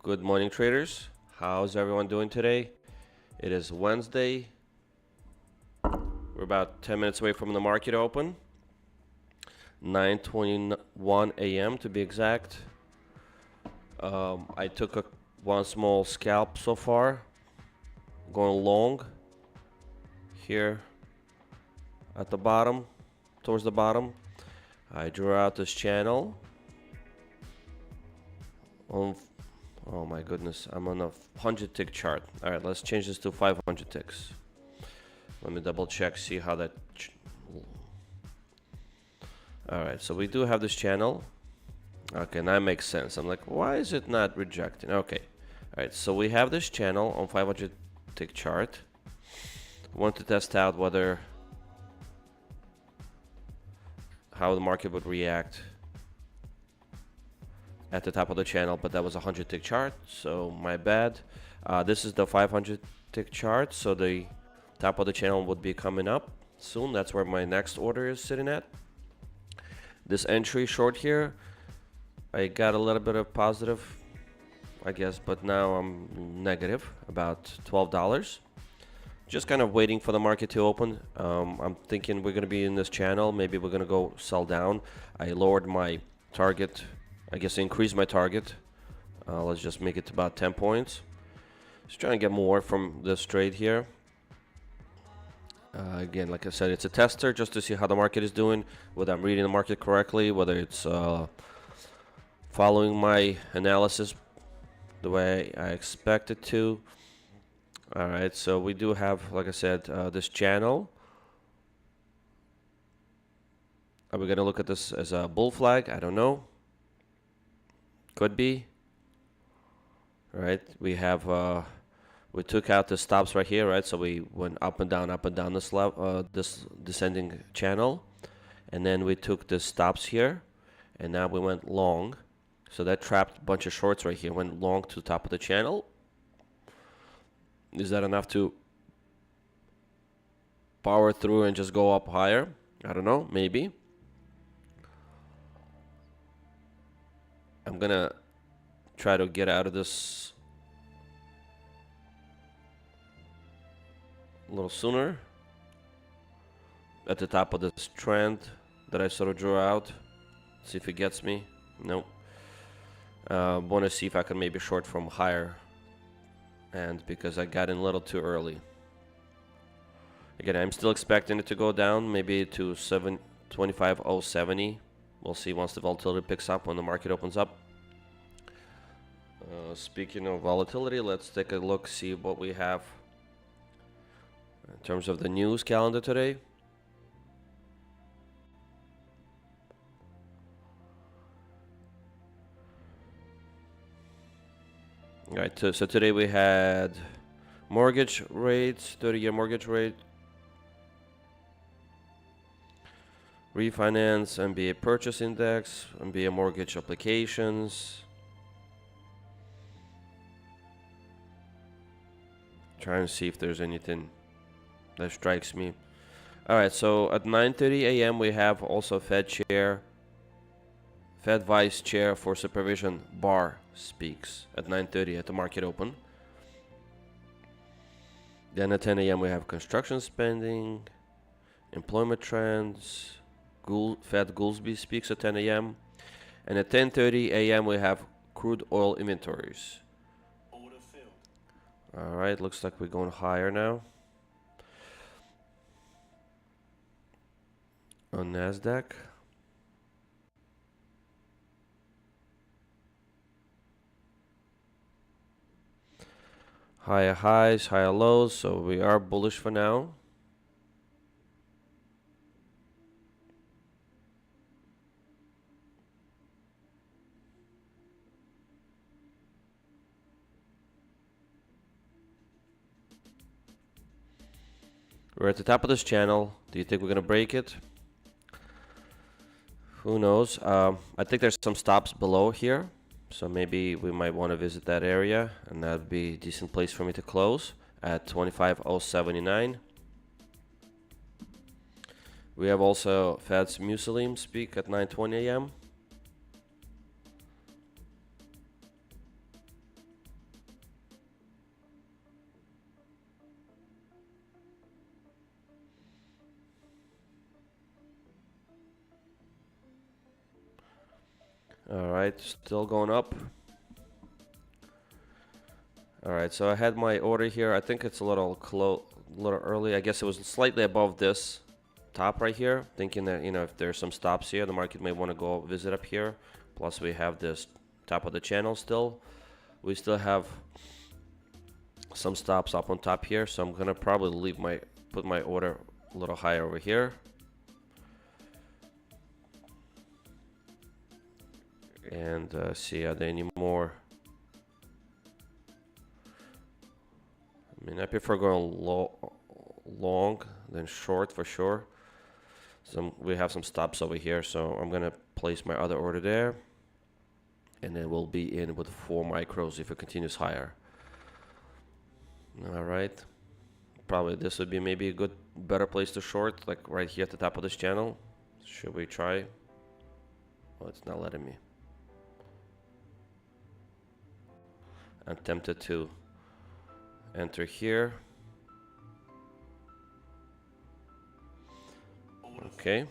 Good morning, traders. How's everyone doing today? It is Wednesday. We're about 10 minutes away from the market open. 9:21 a.m. to be exact. I took one small scalp so far, going long here at the bottom, towards the bottom. I drew out this channel. Oh my goodness, I'm on a 100 tick chart. All right, let's change this to 500 ticks. Let me double check, see how that. All right, so we do have this channel. Okay, now it makes sense. I'm like, why is it not rejecting? Okay, all right, so we have this channel on 500 tick chart. Want to test out how the market would react at the top of the channel, but that was a 100 tick chart, so my bad. This is the 500 tick chart, so the top of the channel would be coming up soon. That's where my next order is sitting at. This entry short here, I got a little bit of positive, I guess, but now I'm negative, about $12. Just kind of waiting for the market to open. I'm thinking we're going to be in this channel. Maybe we're going to go sell down. I lowered my target, I guess increased my target. Let's just make it about 10 points. Just trying to get more from this trade here. Again, like I said, it's a tester just to see how the market is doing, whether I'm reading the market correctly, whether it's following my analysis the way I expect it to. All right, so we do have, like I said, this channel. Are we going to look at this as a bull flag? I don't know. Could be. All right, we have we took out the stops right here, right? So we went up and down this this descending channel, and then we took the stops here, and now we went long. So that trapped a bunch of shorts right here. Went long to the top of the channel. Is that enough to power through and just go up higher? I don't know. Maybe. I'm gonna try to get out of this a little sooner at the top of this trend that I sort of drew out. See if it gets me. Nope. Want to see if I can maybe short from higher, and because I got in a little too early. Again, I'm still expecting it to go down maybe to 725.070. We'll see once the volatility picks up, when the market opens up. Speaking of volatility, let's take a look, see what we have in terms of the news calendar today. All right, so today we had mortgage rates, 30-year mortgage rate, refinance, MBA purchase index, MBA mortgage applications. Trying to see if there's anything that strikes me. All right, so at 9:30 a.m. we have also Fed Vice Chair for Supervision Barr speaks at 9:30 at the market open. Then at 10 a.m. we have construction spending, employment trends. Fed Goolsbee speaks at 10 a.m. And at 10:30 a.m. we have crude oil inventories. All right, looks like we're going higher now on Nasdaq. Higher highs, higher lows, so we are bullish for now. We're at the top of this channel. Do you think we're going to break it? Who knows? I think there's some stops below here, so maybe we might want to visit that area, and that would be a decent place for me to close at 25.079. We have also Fed's Musalim speak at 9:20 a.m. All right, still going up. All right, so I had my order here. I think it's a little early. I guess it was slightly above this top right here. Thinking that, you know, if there's some stops here, the market may want to go visit up here. Plus, we have this top of the channel still. We still have some stops up on top here, so I'm gonna probably put my order a little higher over here. And see, are there any more? I mean, I prefer going long than short for sure. So we have some stops over here, so I'm gonna place my other order there, and then we'll be in with 4 micros if it continues higher. All right, probably this would be maybe a better place to short, like right here at the top of this channel. Should we try? Oh, it's not letting me. I'm tempted to enter here. Okay.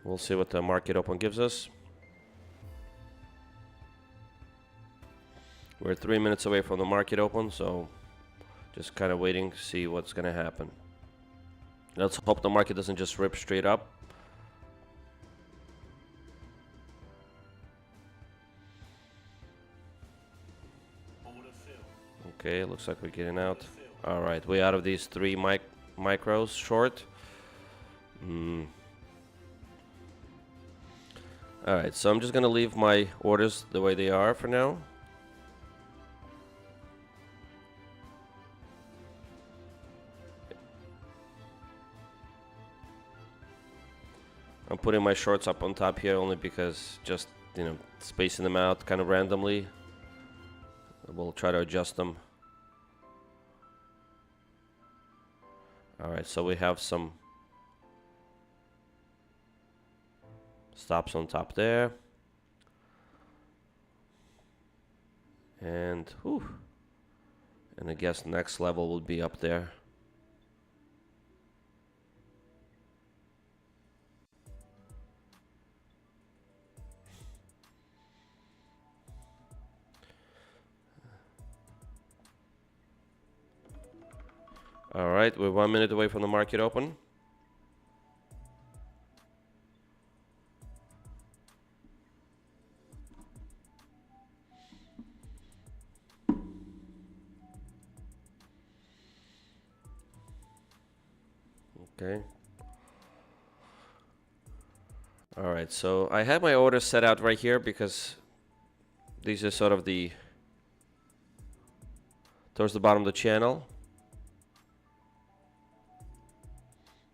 We'll see what the market open gives us. We're 3 minutes away from the market open, so just kind of waiting to see what's going to happen. Let's hope the market doesn't just rip straight up. Okay, looks like we're getting out. All right, we're out of these 3 micros short. All right, so I'm just gonna leave my orders the way they are for now. I'm putting my shorts up on top here only because just, you know, spacing them out kind of randomly. We'll try to adjust them. All right, so we have some stops on top there. And I guess next level will be up there. All right, we're 1 minute away from the market open. Okay. All right, so I have my orders set out right here because these are sort of towards the bottom of the channel,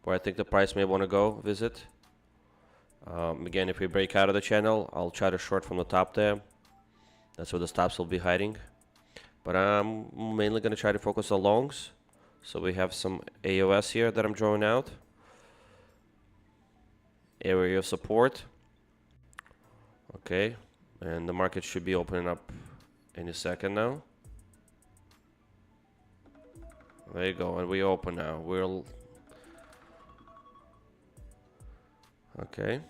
where I think the price may want to go visit. Again, if we break out of the channel, I'll try to short from the top there. That's where the stops will be hiding. But I'm mainly going to try to focus on longs. So we have some AOS here that I'm drawing out. Area of support. Okay, and the market should be opening up any second now. There you go, and we open now. Okay.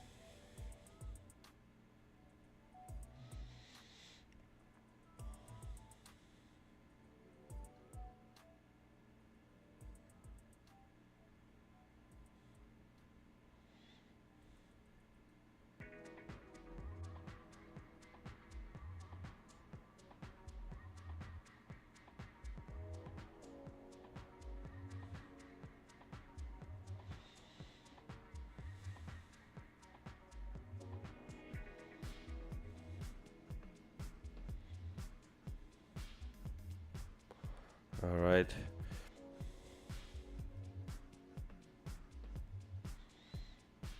All right.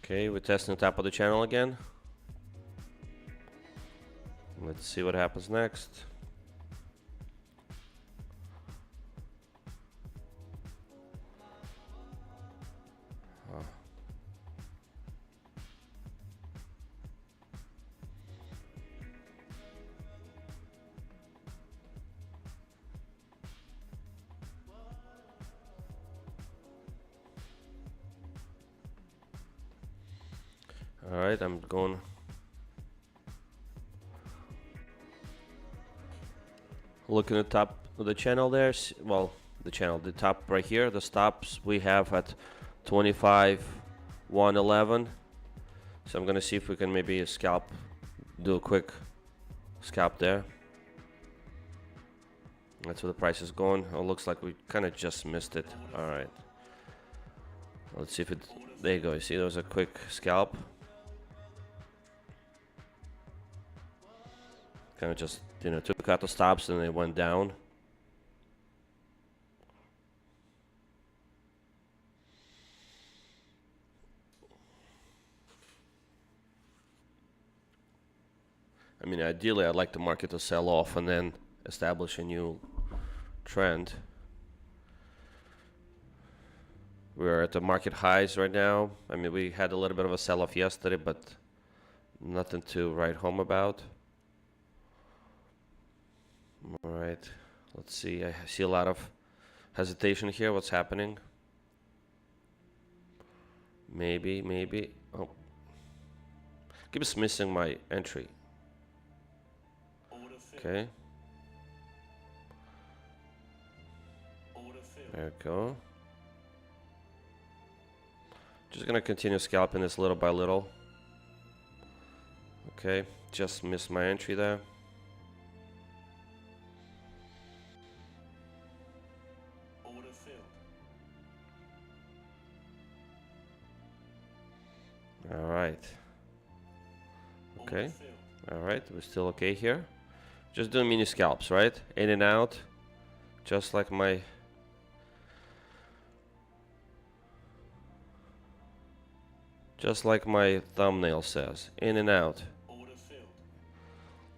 Okay, we're testing the top of the channel again. Let's see what happens next. All right, I'm going. Looking at the top of the channel there. Well, the top right here, the stops we have at 25,111. So I'm gonna see if we can maybe scalp, do a quick scalp there. That's where the price is going. Oh, looks like we kind of just missed it. All right. Let's see if it. There you go. You see, there was a quick scalp. Kind of just, you know, took out the stops and it went down. I mean, ideally, I'd like the market to sell off and then establish a new trend. We're at the market highs right now. I mean, we had a little bit of a sell-off yesterday, but nothing to write home about. All right, let's see. I see a lot of hesitation here. What's happening? Maybe. Oh, keeps missing my entry. Okay. There we go. Just gonna continue scalping this little by little. Okay, just missed my entry there. All right. Okay. All right, we're still okay here. Just doing mini scalps, right? In and out, just like my thumbnail says. In and out.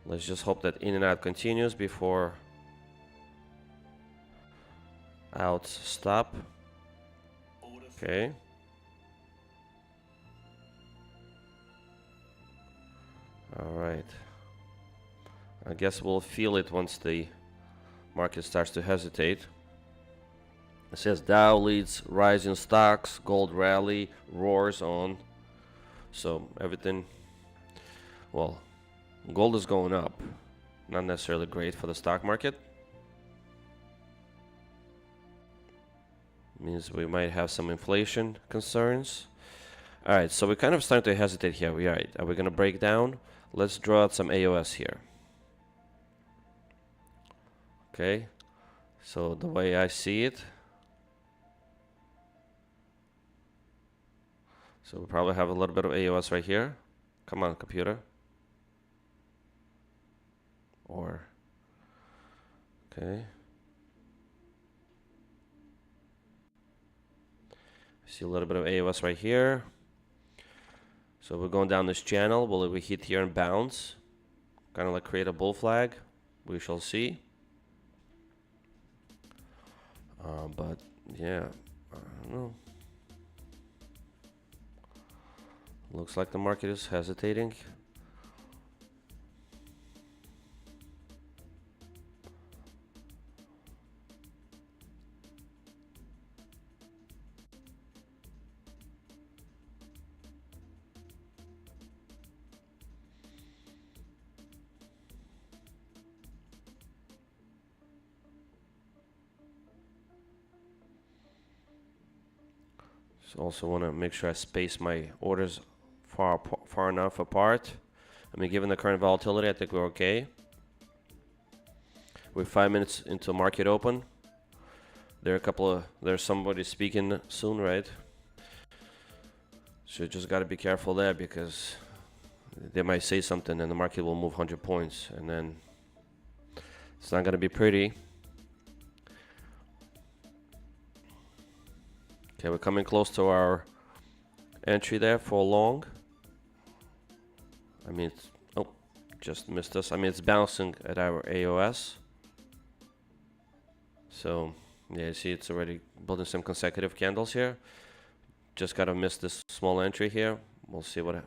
Let's just hope that in and out continues before outs stop. Okay. All right. I guess we'll feel it once the market starts to hesitate. It says Dow leads rising stocks, gold rally, roars on. So everything, well, gold is going up. Not necessarily great for the stock market. Means we might have some inflation concerns. All right, so we're kind of starting to hesitate here. Are we going to break down? Let's draw out some AOS here. Okay, so the way I see it, so we probably have a little bit of AOS right here. Come on, computer. Or, okay. See a little bit of AOS right here. So we're going down this channel. Will we hit here and bounce? Kind of like create a bull flag. We shall see. But yeah, I don't know. Looks like the market is hesitating. So also want to make sure I space my orders far enough apart. I mean, given the current volatility, I think we're okay. We're 5 minutes into market open. There's somebody speaking soon, right? So you just got to be careful there, because they might say something and the market will move 100 points, and then it's not going to be pretty. Okay, we're coming close to our entry there for long. I mean, just missed us. I mean, it's bouncing at our AOS. So, yeah, you see it's already building some consecutive candles here. Just gotta miss this small entry here. We'll see what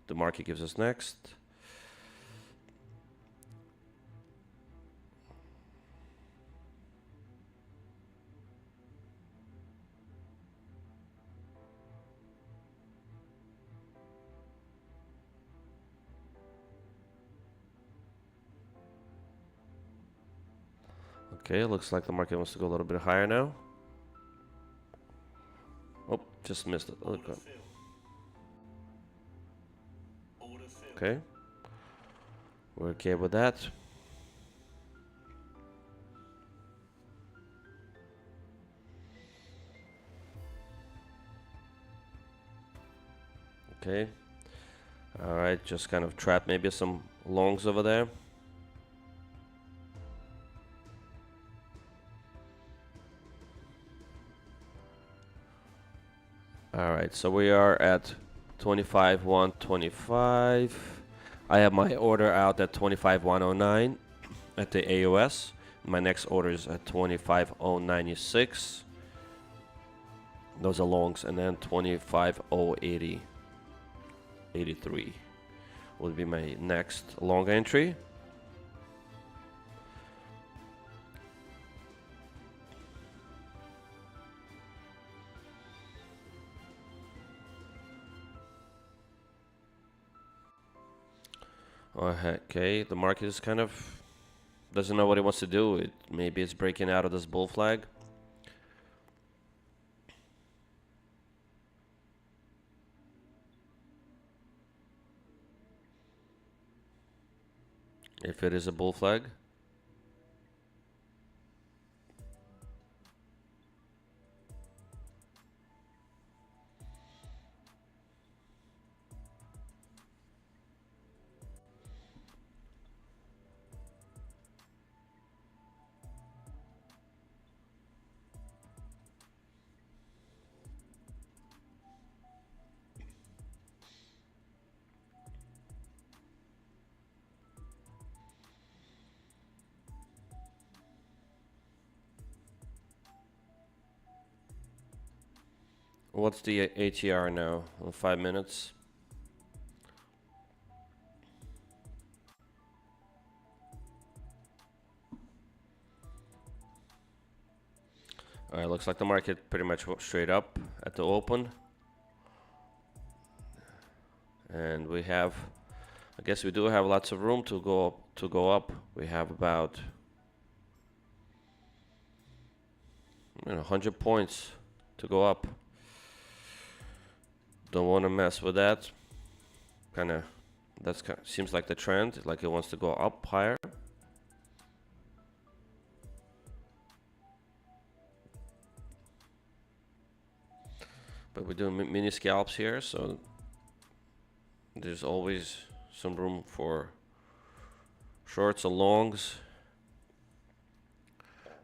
the market gives us next. Okay, looks like the market wants to go a little bit higher now. Oh, just missed it. Okay. Okay. We're okay with that. Okay. Alright, just kind of trap maybe some longs over there. Alright, so we are at 25,125. I have my order out at 25,109 at the AOS. My next order is at 25,096. Those are longs, and then 25,080. 83 will be my next long entry. Okay, the market is kind of doesn't know what it wants to do. Maybe it's breaking out of this bull flag. If it is a bull flag. What's the ATR now? 5 minutes. Alright, looks like the market pretty much went straight up at the open. And we have, I guess we do have lots of room to go up. We have about 100 points to go up. Don't want to mess with that. Seems like the trend, like it wants to go up higher. But we're doing mini scalps here, so there's always some room for shorts or longs.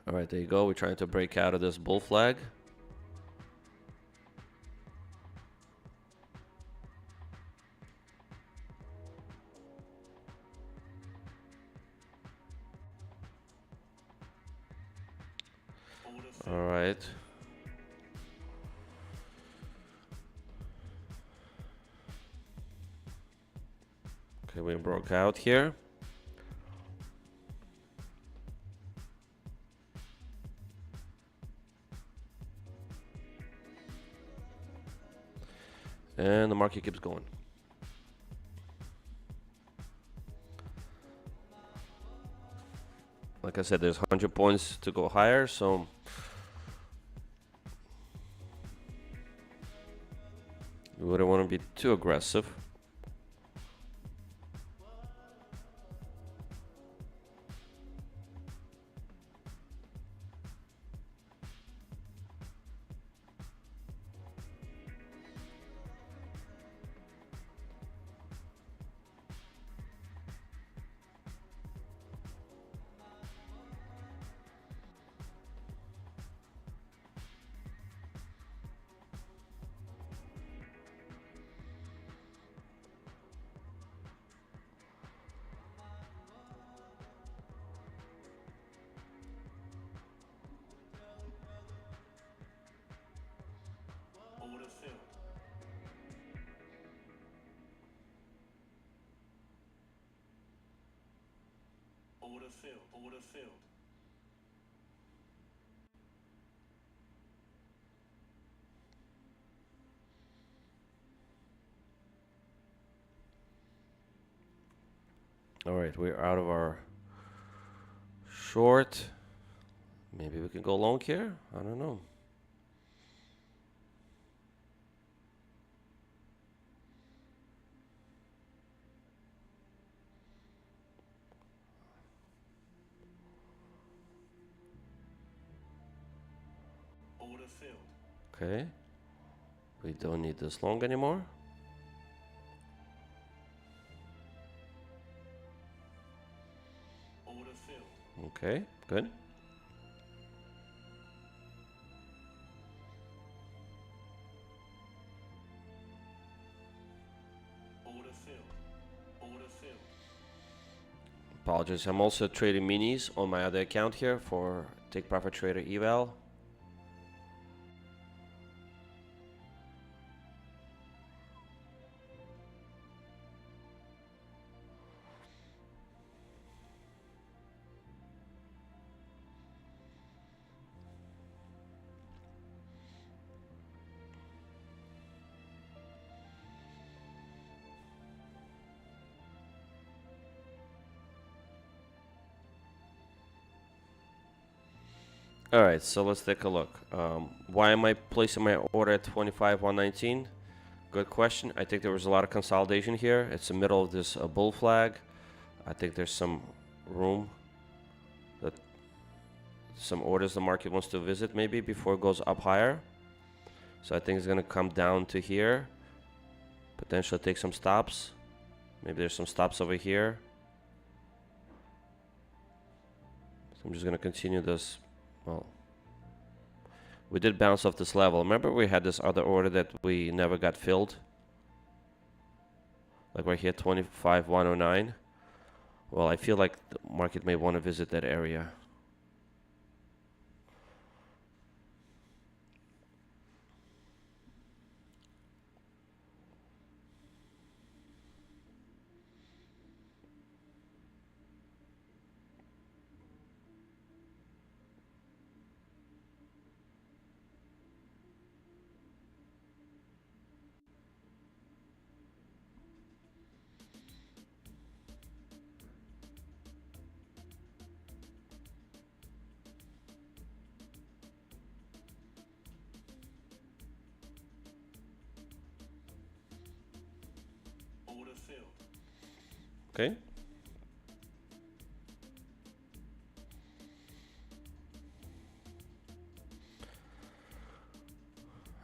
All right, there you go. We're trying to break out of this bull flag. All right. Okay, we broke out here. And the market keeps going. Like I said, there's 100 points to go higher, so we wouldn't want to be too aggressive. Order filled. All right, we're out of our short. Maybe we can go long here. I don't know. Order filled. Okay. We don't need this long anymore. Order filled. Okay, good. Order filled. Order filled. Apologies. I'm also trading minis on my other account here for Take Profit Trader eval. All right, so let's take a look. Why am I placing my order at 25,119? Good question. I think there was a lot of consolidation here. It's the middle of this bull flag. I think there's some room that some orders the market wants to visit maybe before it goes up higher. So I think it's going to come down to here. Potentially take some stops. Maybe there's some stops over here. So I'm just going to continue this. Well, we did bounce off this level. Remember we had this other order that we never got filled? Like right here, 25,109. Well, I feel like the market may want to visit that area. Order filled. Okay.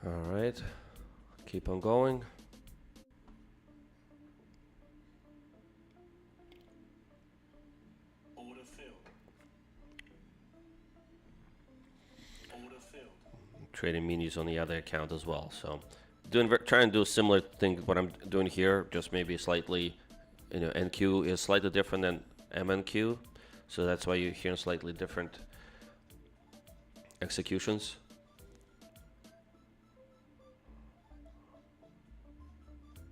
All right. Keep on going. Order filled. Order filled. Trading minis on the other account as well. So trying to do a similar thing what I'm doing here, just maybe slightly, NQ is slightly different than MNQ. So that's why you're hearing slightly different executions.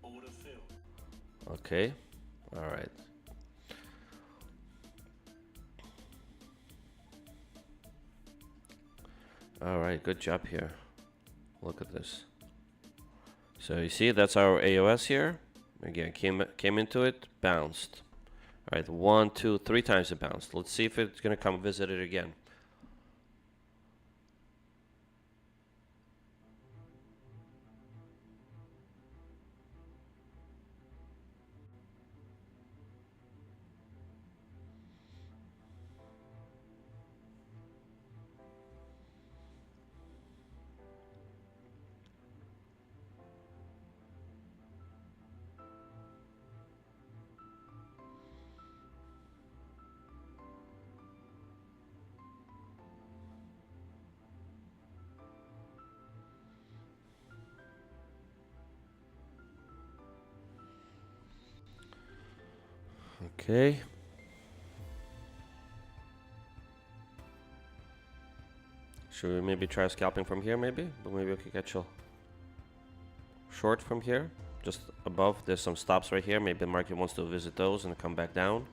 Order filled. Okay. All right. All right, good job here. Look at this. So you see, that's our AOS here. Again, came into it, bounced. All right, 1, 2, 3 times it bounced. Let's see if it's gonna come visit it again. Okay. Should we maybe try scalping from here, maybe? But maybe we could catch a short from here. Just above, there's some stops right here. Maybe the market wants to visit those and come back down.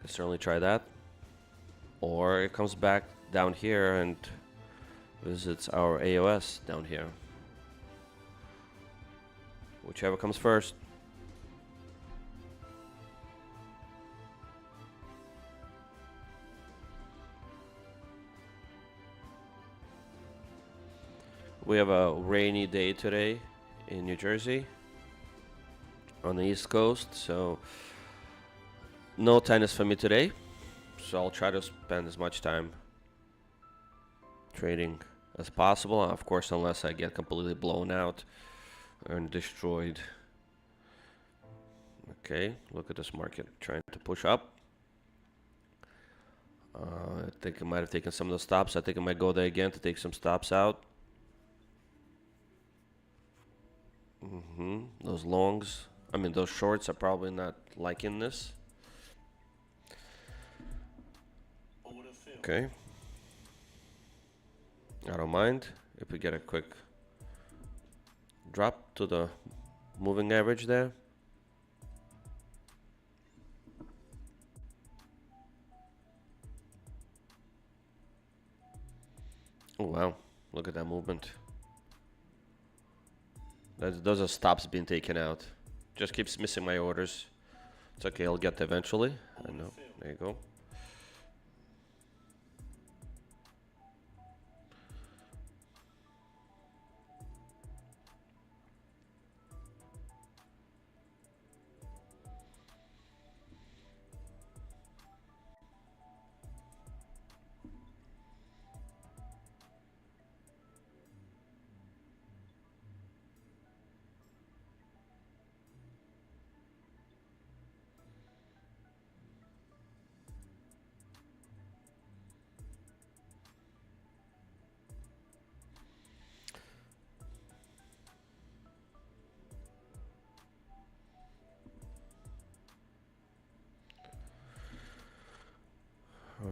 Could certainly try that. Or it comes back down here and visits our AOS down here. Whichever comes first. We have a rainy day today in New Jersey on the East Coast, so no tennis for me today. So I'll try to spend as much time trading as possible, of course, unless I get completely blown out and destroyed. Okay, look at this market trying to push up. I think I might have taken some of the stops. I think I might go there again to take some stops out. Those longs, I mean those shorts are probably not liking this. Order filled. Okay, I don't mind if we get a quick drop to the moving average there. Oh wow, look at that movement. Those are stops being taken out. Just keeps missing my orders. It's okay, I'll get there eventually. I know. There you go.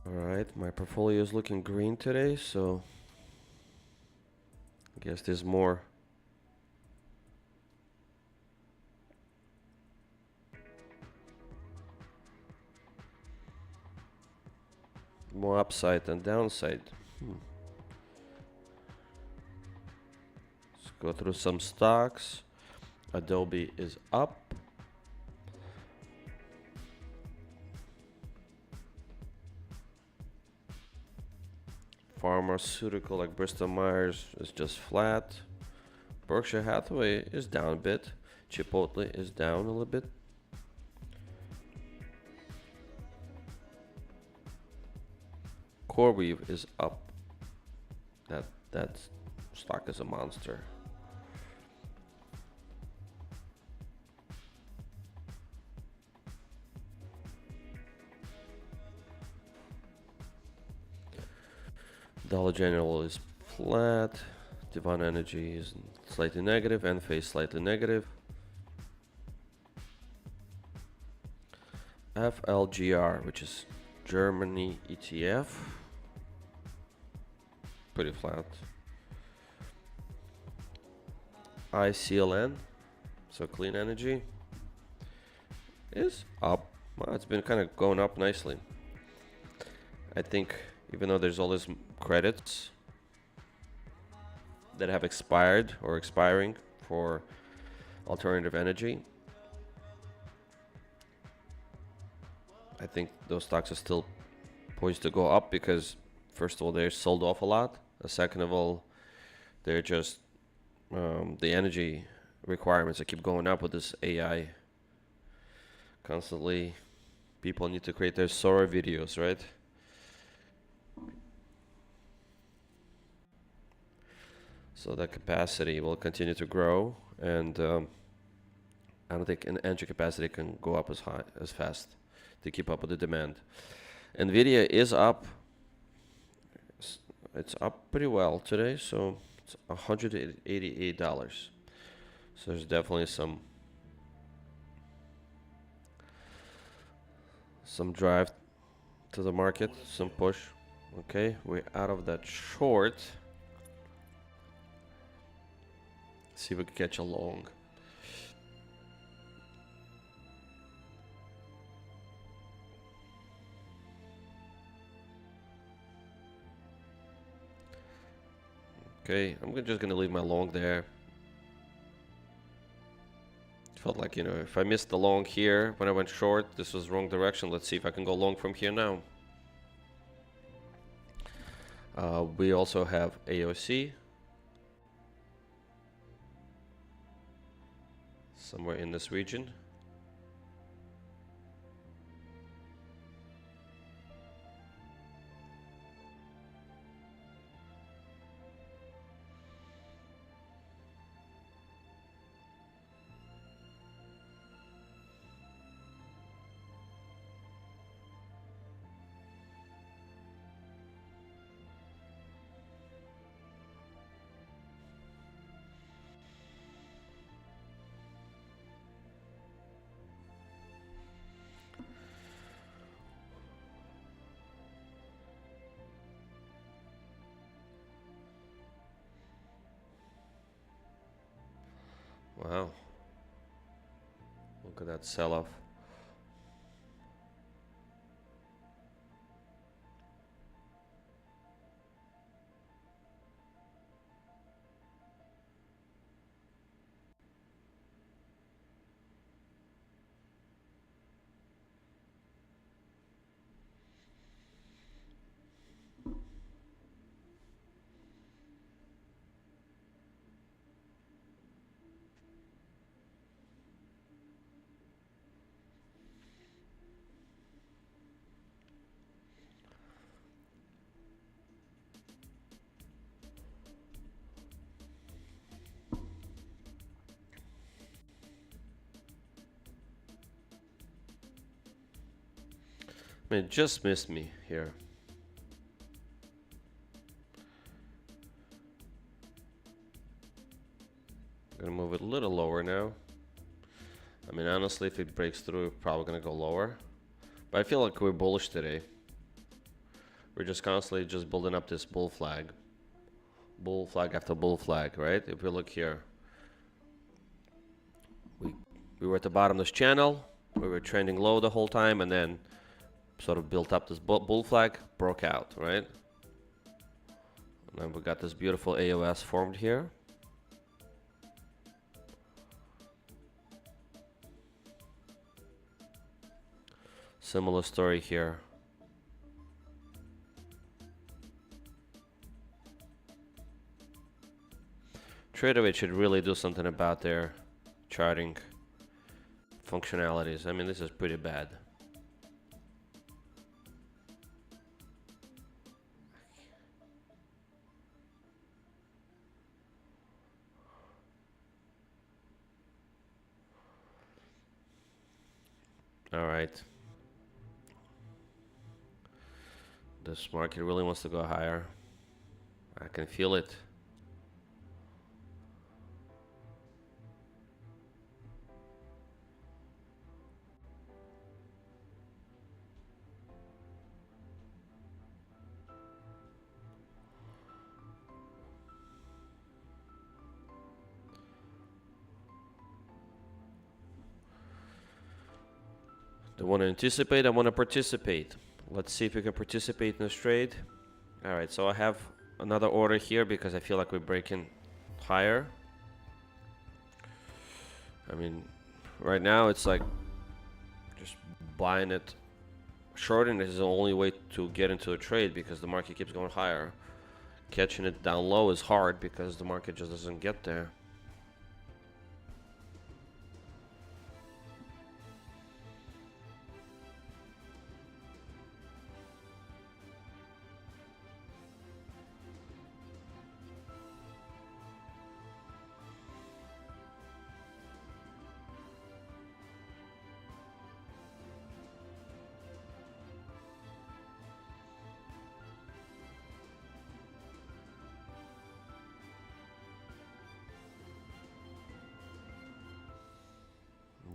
Alright, my portfolio is looking green today, so I guess there's more upside than downside. Let's go through some stocks. Adobe is up. Pharmaceutical like Bristol Myers is just flat. Berkshire Hathaway is down a bit. Chipotle is down a little bit. CoreWeave is up. That stock is a monster. Dollar General is flat. Devon Energy is slightly negative. Enphase slightly negative. FLGR, which is Germany ETF, pretty flat. ICLN, so clean energy, is up. Well, it's been kind of going up nicely. I think even though there's all these credits that have expired or expiring for alternative energy, I think those stocks are still poised to go up because, first of all, they're sold off a lot. Second of all, they're just the energy requirements that keep going up with this AI. Constantly, people need to create their Sora videos, right? So that capacity will continue to grow, and I don't think an energy capacity can go up as fast to keep up with the demand. Nvidia is up. It's up pretty well today, so it's $188. So there's definitely some drive to the market, some push. Okay, we're out of that short. See if we can catch a long. Okay, I'm just gonna leave my long there. Felt like, you know, if I missed the long here when I went short, this was wrong direction. Let's see if I can go long from here now. We also have AOC. somewhere in this region. Wow. Look at that sell-off. I mean, it just missed me here. Gonna move it a little lower now. I mean, honestly, if it breaks through, we're probably gonna go lower. But I feel like we're bullish today. We're just constantly just building up this bull flag. Bull flag after bull flag, right? If we look here, we were at the bottom of this channel. We were trending low the whole time, and then sort of built up this bull flag, broke out, right? And then we got this beautiful AOS formed here. Similar story here. TraderWeight should really do something about their charting functionalities. I mean, this is pretty bad. All right. This market really wants to go higher. I can feel it. Don't want to anticipate, I want to participate. Let's see if we can participate in this trade. All right, so I have another order here because I feel like we're breaking higher. I mean, right now it's like just buying it. Shorting is the only way to get into a trade because the market keeps going higher. Catching it down low is hard because the market just doesn't get there.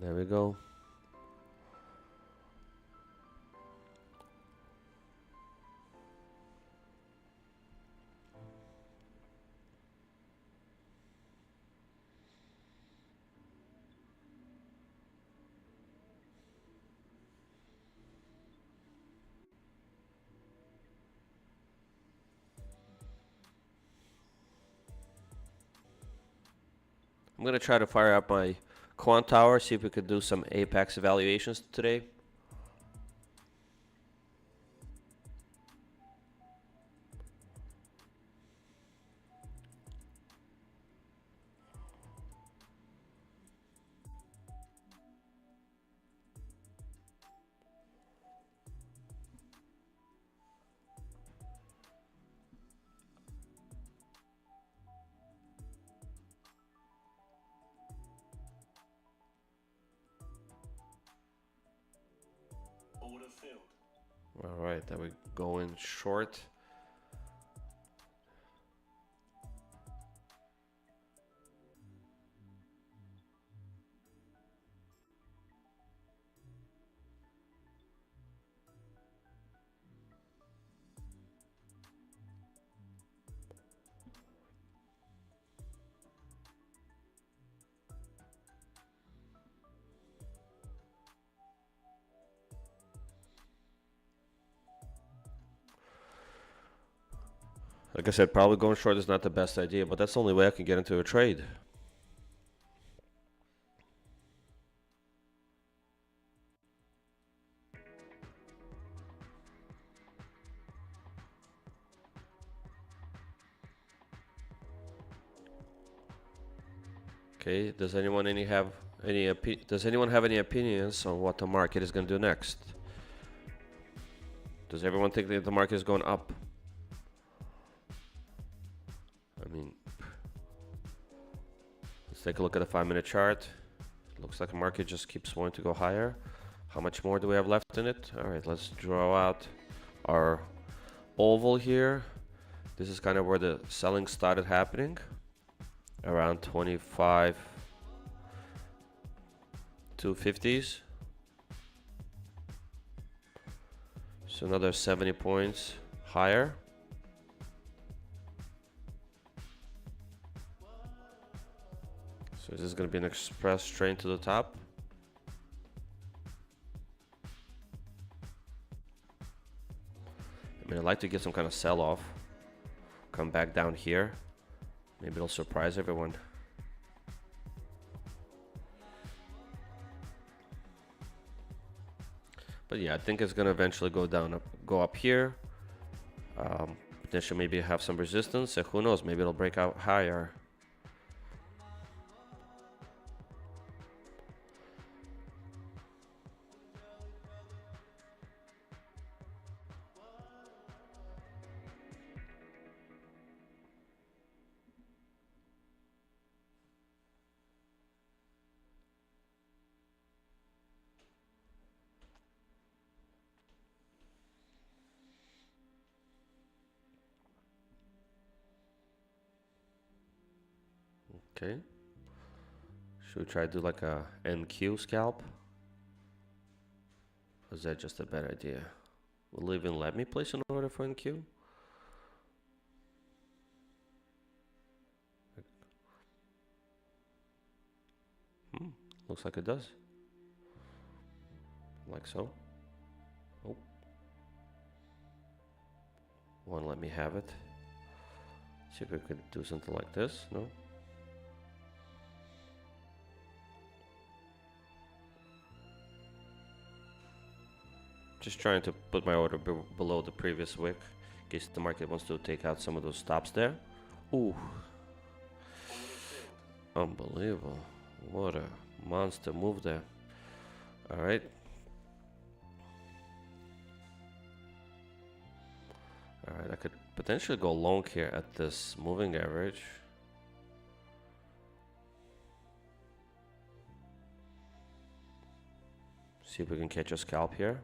There we go. I'm gonna try to fire up my quant tower, see if we could do some apex evaluations today. Order filled. All right, there we go in short. Like I said, probably going short is not the best idea, but that's the only way I can get into a trade. Okay, does anyone have any opinions on what the market is going to do next? Does everyone think that the market is going up? I mean, let's take a look at the 5-minute chart. Looks like the market just keeps wanting to go higher. How much more do we have left in it? All right, let's draw out our oval here. This is kind of where the selling started happening, around 25 250s. So another 70 points higher. So this is going to be an express train to the top. I mean, I'd like to get some kind of sell-off. Come back down here. Maybe it'll surprise everyone. But yeah, I think it's going to eventually go up here. Potentially maybe have some resistance. And who knows, maybe it'll break out higher. Okay. Should we try to do like a NQ scalp? Or is that just a bad idea? Will it even let me place an order for NQ? Looks like it does. Like so. Oh. Won't let me have it. See if we could do something like this. No? Just trying to put my order below the previous wick in case the market wants to take out some of those stops there. Ooh. Unbelievable. What a monster move there. Alright. Alright, I could potentially go long here at this moving average. See if we can catch a scalp here.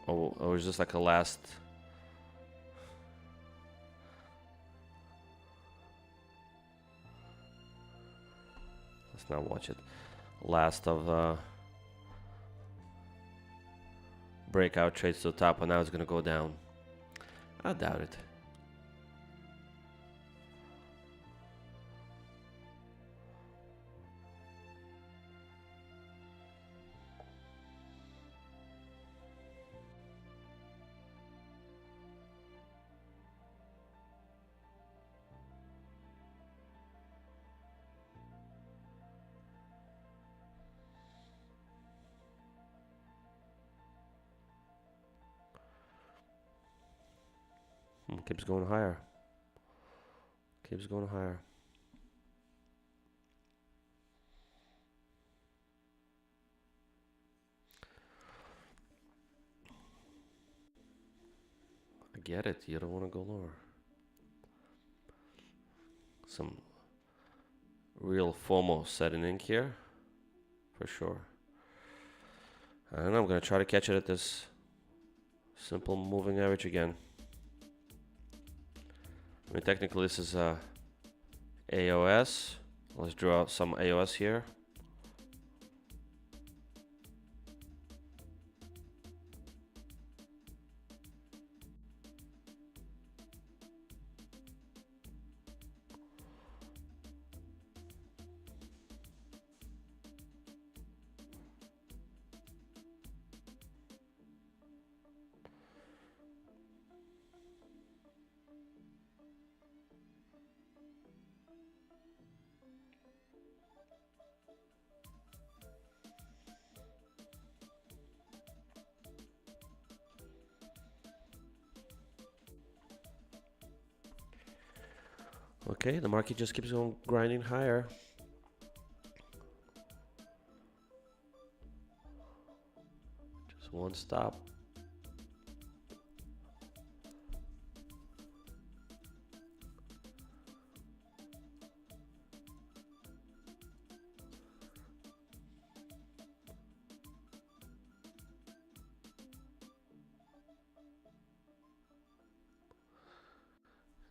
Or is this like a last? Let's not watch it. Last of breakout trades to the top, and now it's gonna go down. I doubt it. Keeps going higher. Keeps going higher. I get it. You don't want to go lower. Some real FOMO setting in here, for sure. And I'm gonna try to catch it at this simple moving average again. I mean, technically this is AOS. Let's draw out some AOS here. Okay, the market just keeps on grinding higher. Just one stop.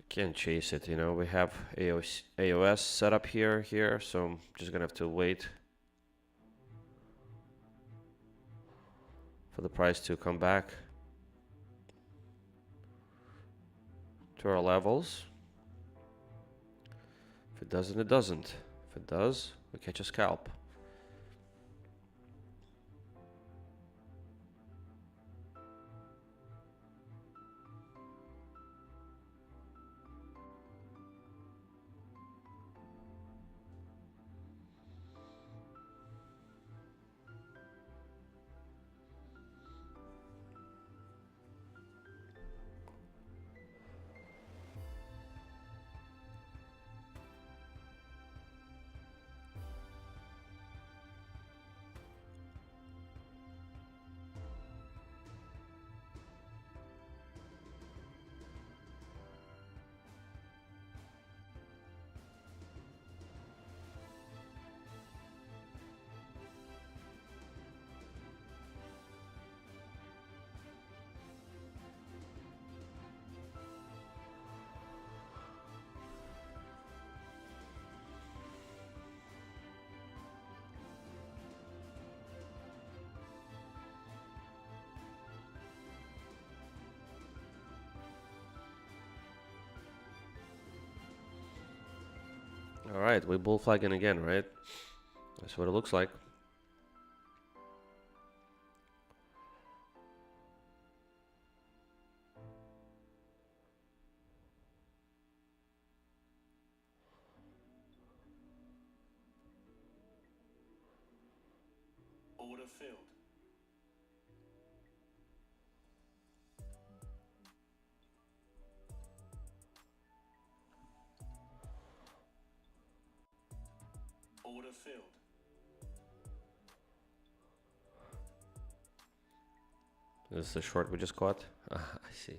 Can't chase it, you know. We have AOS set up here, so I'm just gonna have to wait for the price to come back to our levels. If it doesn't, it doesn't. If it does, we catch a scalp. All right, we bull flagging again, right? That's what it looks like. Order filled. Order filled. This is the short we just caught. I see.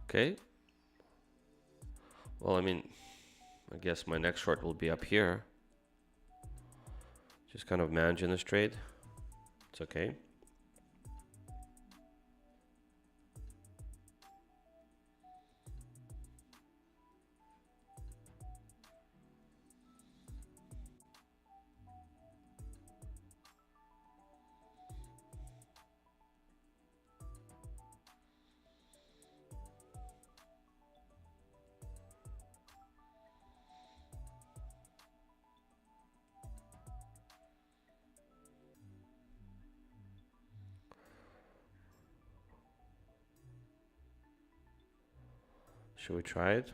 Okay. Well, I mean, I guess my next short will be up here. Just kind of managing this trade. It's okay. Should we try it?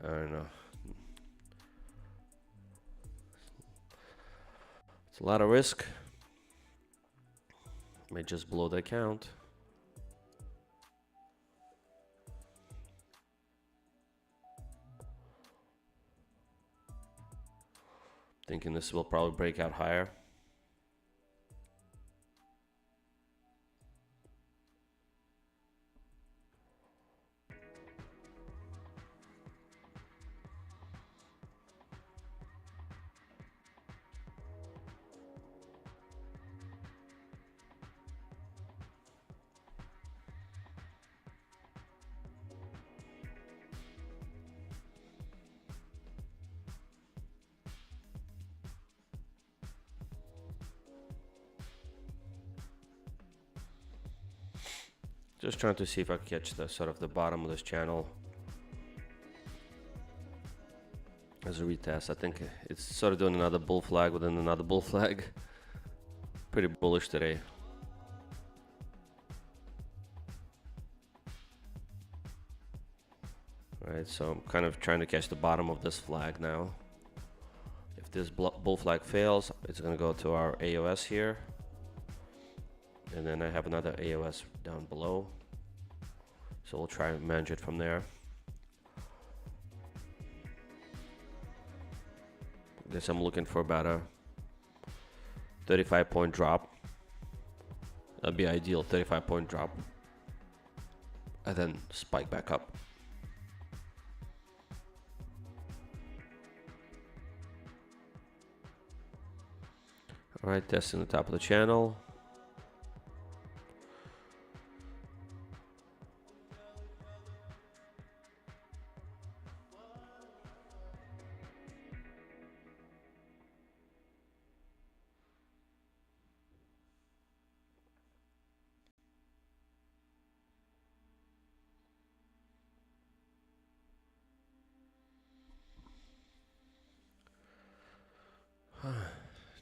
I don't know. It's a lot of risk. May just blow the account. Thinking this will probably break out higher. Just trying to see if I can catch the sort of the bottom of this channel as a retest. I think it's sort of doing another bull flag within another bull flag. Pretty bullish today. Alright, so I'm kind of trying to catch the bottom of this flag now. If this bull flag fails, it's going to go to our AOS here. And then I have another AOS down below. So we'll try and manage it from there. I guess I'm looking for about a 35-point drop. That'd be ideal, 35-point drop. And then spike back up. Alright, testing the top of the channel.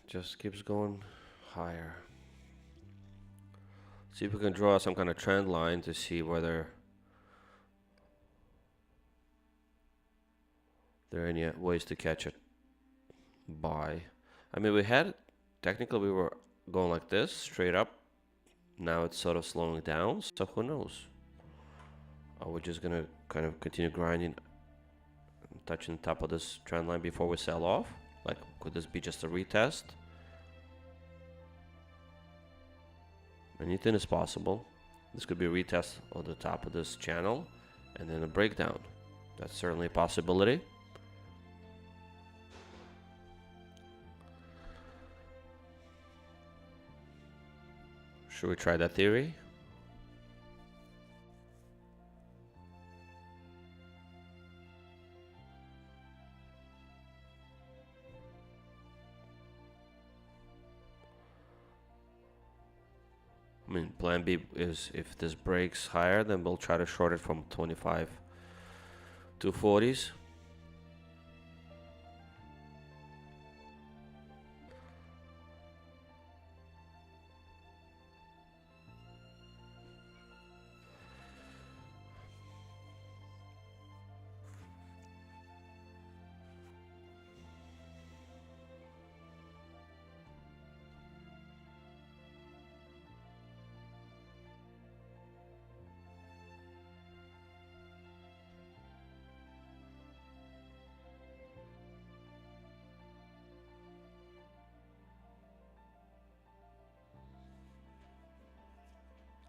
Just keeps going higher. See if we can draw some kind of trend line to see whether there are any ways to catch it. Buy. I mean, we had technically we were going like this straight up. Now it's sort of slowing down. So who knows? Are we just gonna kind of continue grinding, touching the top of this trend line before we sell off? Like, could this be just a retest? Anything is possible. This could be a retest of the top of this channel and then a breakdown. That's certainly a possibility. Should we try that theory? I mean, plan B is if this breaks higher, then we'll try to short it from 25 to 40s.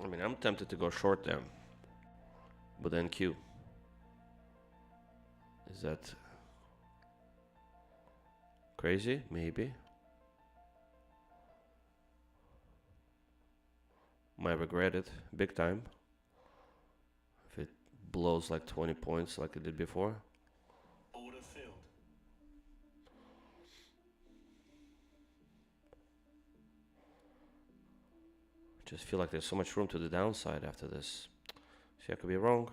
I mean, I'm tempted to go short them with NQ. Is that crazy? Maybe. Might regret it big time if it blows like 20 points like it did before. Order filled. Just feel like there's so much room to the downside after this. See, I could be wrong.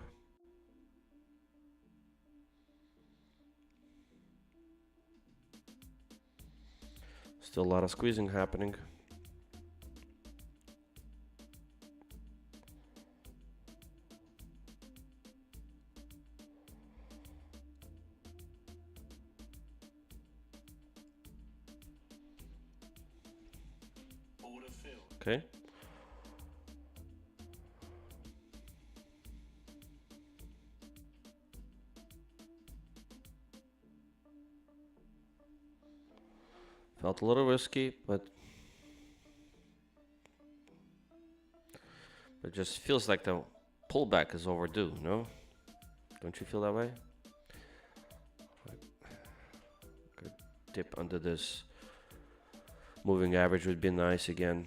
Still a lot of squeezing happening. Order filled. Okay. Felt a little risky, but it just feels like the pullback is overdue, no? Don't you feel that way? Could dip under this moving average would be nice again.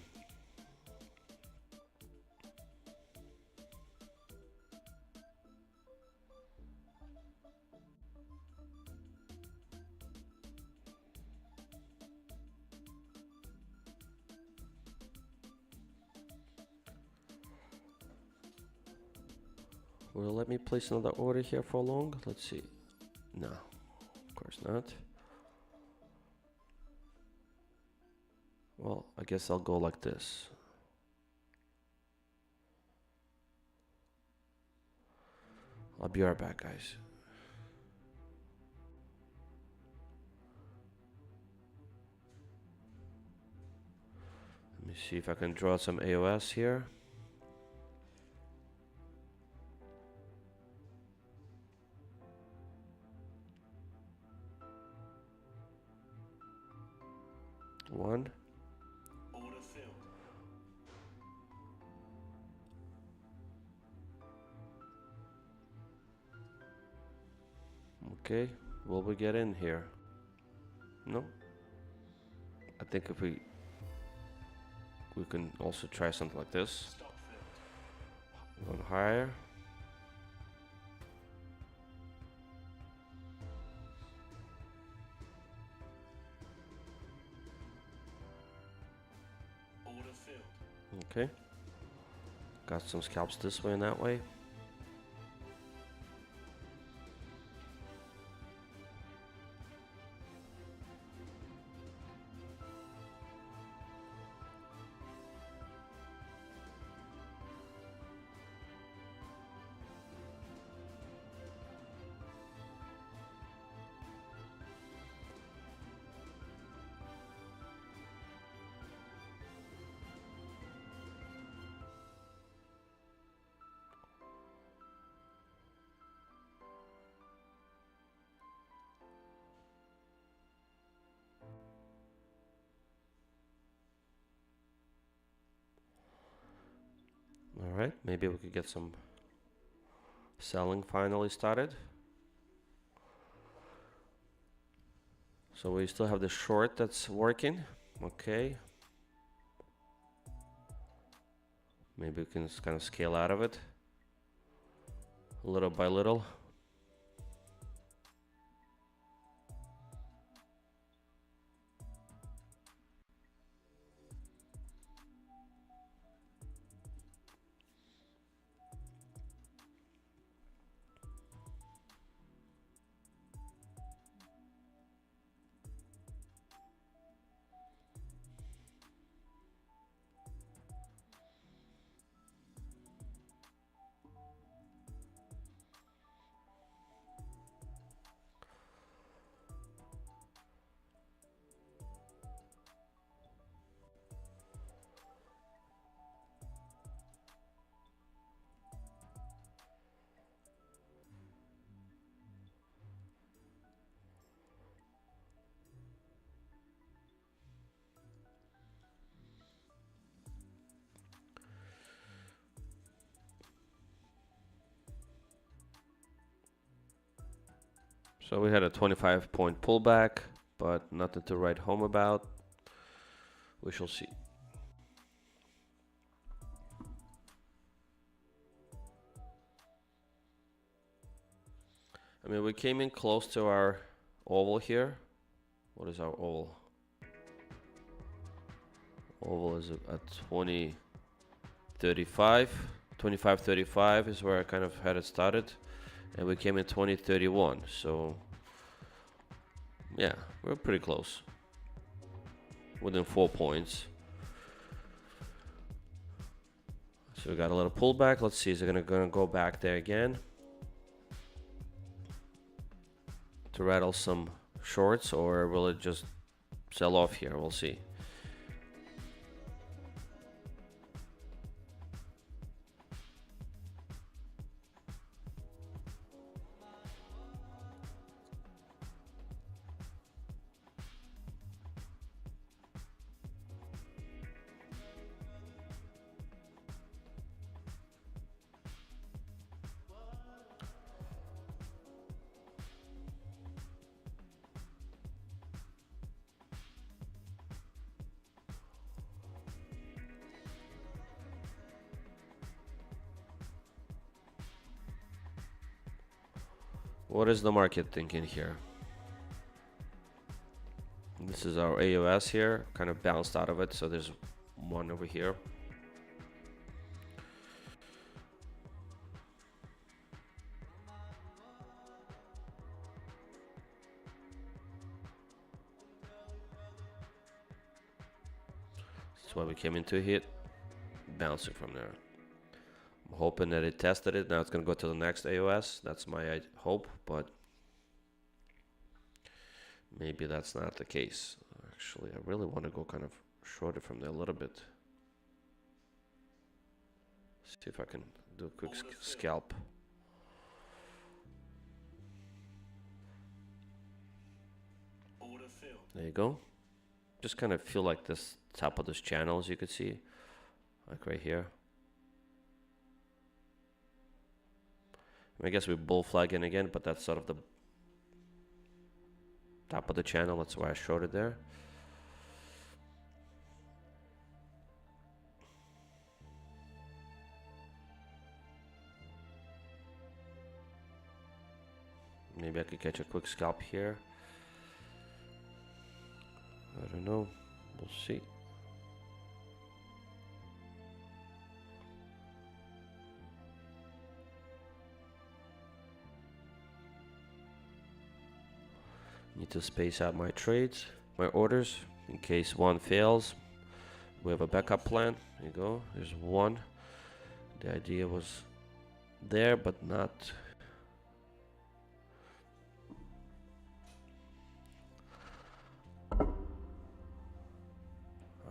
Will it let me place another order here for long? Let's see. No, of course not. Well, I guess I'll go like this. I'll be right back, guys. Let me see if I can draw some AOS here. One. Order filled. Okay, will we get in here? No. I think if we can also try something like this. Stop filled. Going higher. Order filled. Okay. Got some scalps this way and that way. All right, maybe we could get some selling finally started. So we still have the short that's working. Okay. Maybe we can kind of scale out of it little by little. So we had a 25-point pullback, but nothing to write home about. We shall see. I mean, we came in close to our oval here. What is our oval? Oval is at 2035. 2535 is where I kind of had it started. And we came in 2031. So, yeah, we're pretty close. Within 4 points. So we got a little pullback. Let's see, is it gonna go back there again to rattle some shorts, or will it just sell off here? We'll see. What is the market thinking here? This is our AOS here, kind of bounced out of it, so there's one over here. That's why we came into a hit, bouncing from there. I'm hoping that it tested it. Now it's gonna go to the next AOS. That's my hope, but maybe that's not the case. Actually, I really want to go kind of short it from there a little bit. See if I can do a quick scalp. Order filled. There you go. Just kind of feel like this top of this channel, as you can see, like right here. I guess we bull flag in again, but that's sort of the top of the channel. That's why I shorted there. Maybe I could catch a quick scalp here. I don't know. We'll see. Need to space out my trades, my orders, in case one fails. We have a backup plan. There you go. There's one. The idea was there, but not.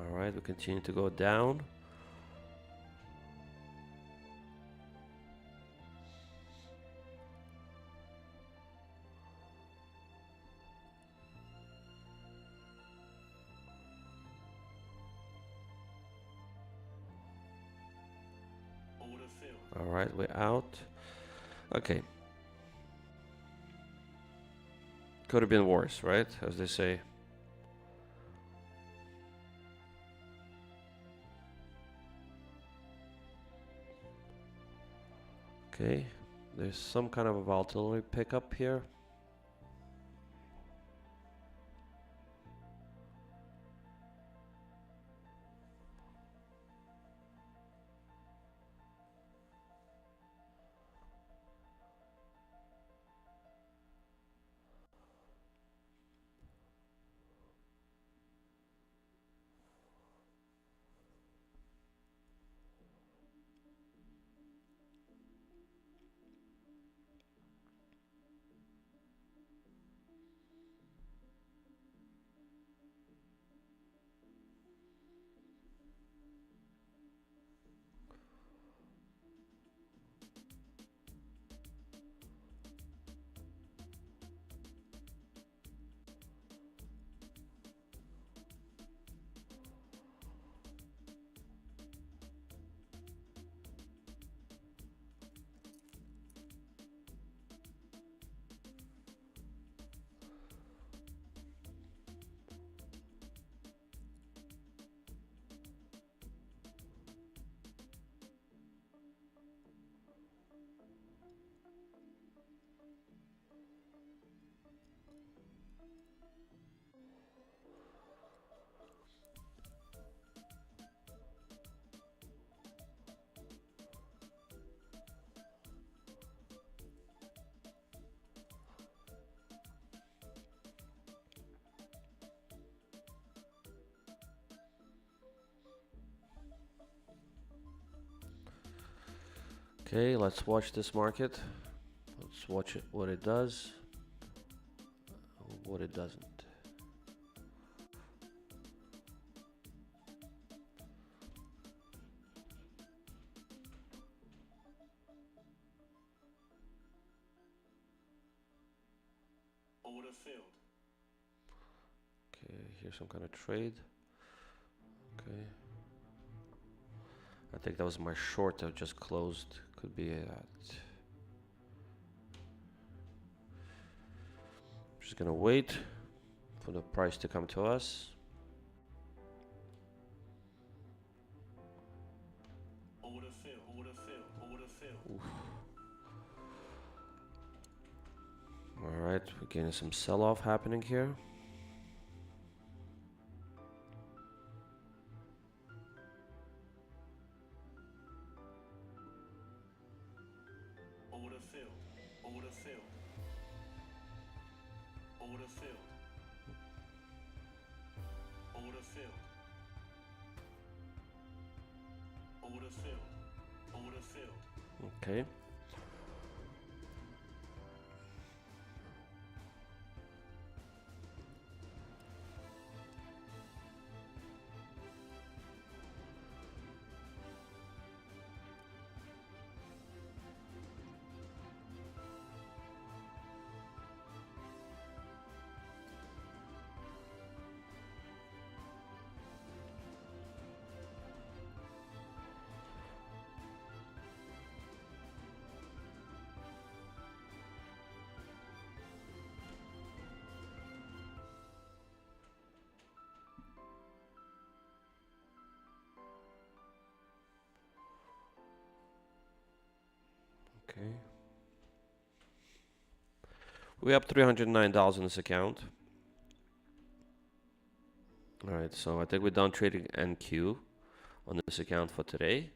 Alright, we continue to go down. Order filled. Alright, we're out. Okay. Could have been worse, right? As they say. Okay, there's some kind of a volatility pickup here. Okay, let's watch this market. Let's watch it, what it does, what it doesn't. Order filled. Okay, here's some kind of trade. Okay. I think that was my short that just closed. Could be that. Just gonna wait for the price to come to us. Order filled. Order filled. Order filled. Alright, we're getting some sell-off happening here. Order filled. Order filled. Order filled. Order filled. Order filled. Order filled. Okay. Okay. We have $309 in this account. Alright, so I think we're done trading NQ on this account for today.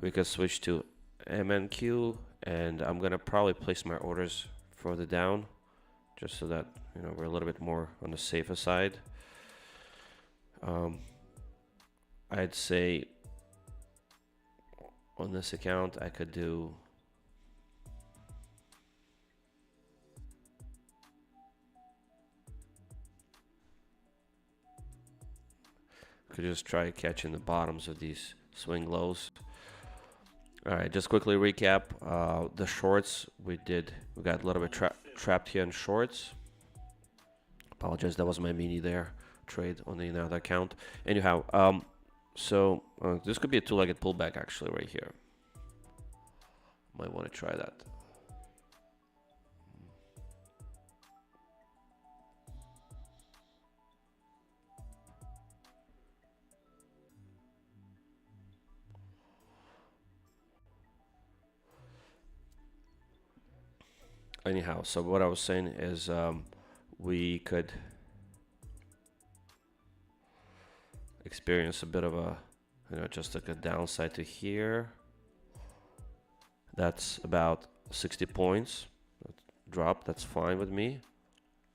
We can switch to MNQ, and I'm gonna probably place my orders further down just so that, you know, we're a little bit more on the safer side. I'd say on this account I could do just try catching the bottoms of these swing lows. All right, just quickly recap the shorts we got a little bit trapped here in shorts. Apologize, that was my mini there trade on the other account. Anyhow, so this could be a two-legged pullback actually right here. Might want to try that. Anyhow, so what I was saying is we could experience a bit of a, you know, just like a downside to here. That's about 60 points drop. That's fine with me.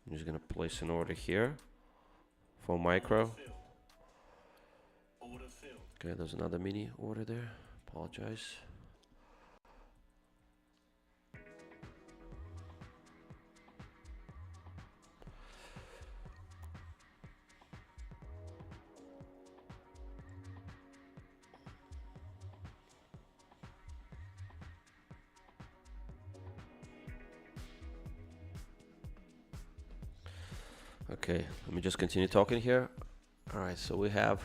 I'm just gonna place an order here for micro. Okay, there's another mini order there. Apologize. Okay, let me just continue talking here. All right, so we have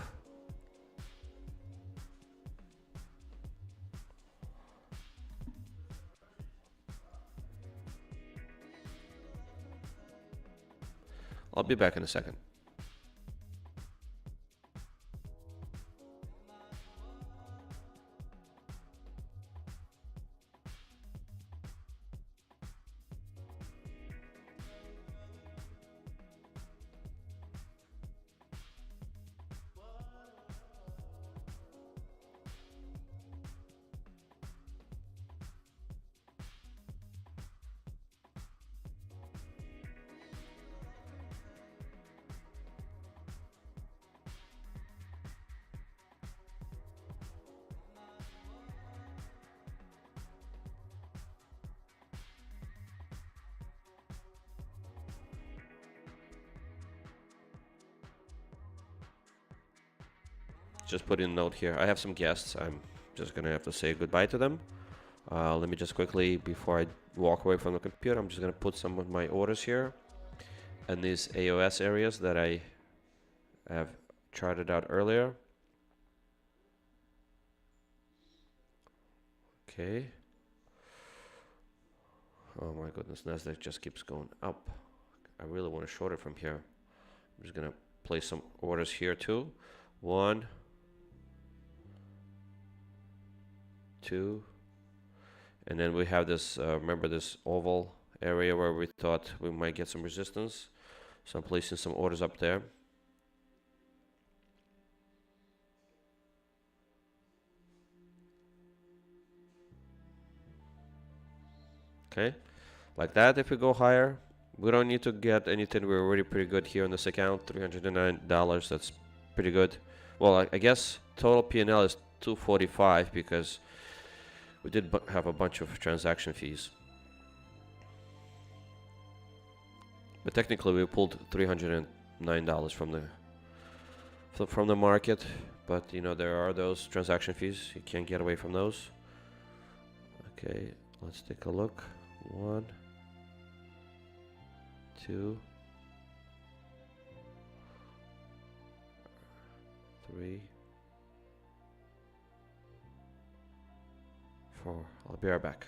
I'll be back in a second. Just put in a note here. I have some guests. I'm just gonna have to say goodbye to them. Let me just quickly, before I walk away from the computer, I'm just gonna put some of my orders here and these AOS areas that I have charted out earlier. Okay. Oh my goodness, Nasdaq just keeps going up. I really want to short it from here. I'm just gonna place some orders here too. 1, 2, and then we have this, remember this oval area where we thought we might get some resistance. So I'm placing some orders up there. Okay, like that. If we go higher, we don't need to get anything. We're already pretty good here on this account, $309. That's pretty good. Well, I guess total P&L is 245 because we did have a bunch of transaction fees. But technically we pulled $309 from the market, but you know there are those transaction fees. You can't get away from those. Okay, let's take a look. 1, 2, 3, 4. I'll be right back.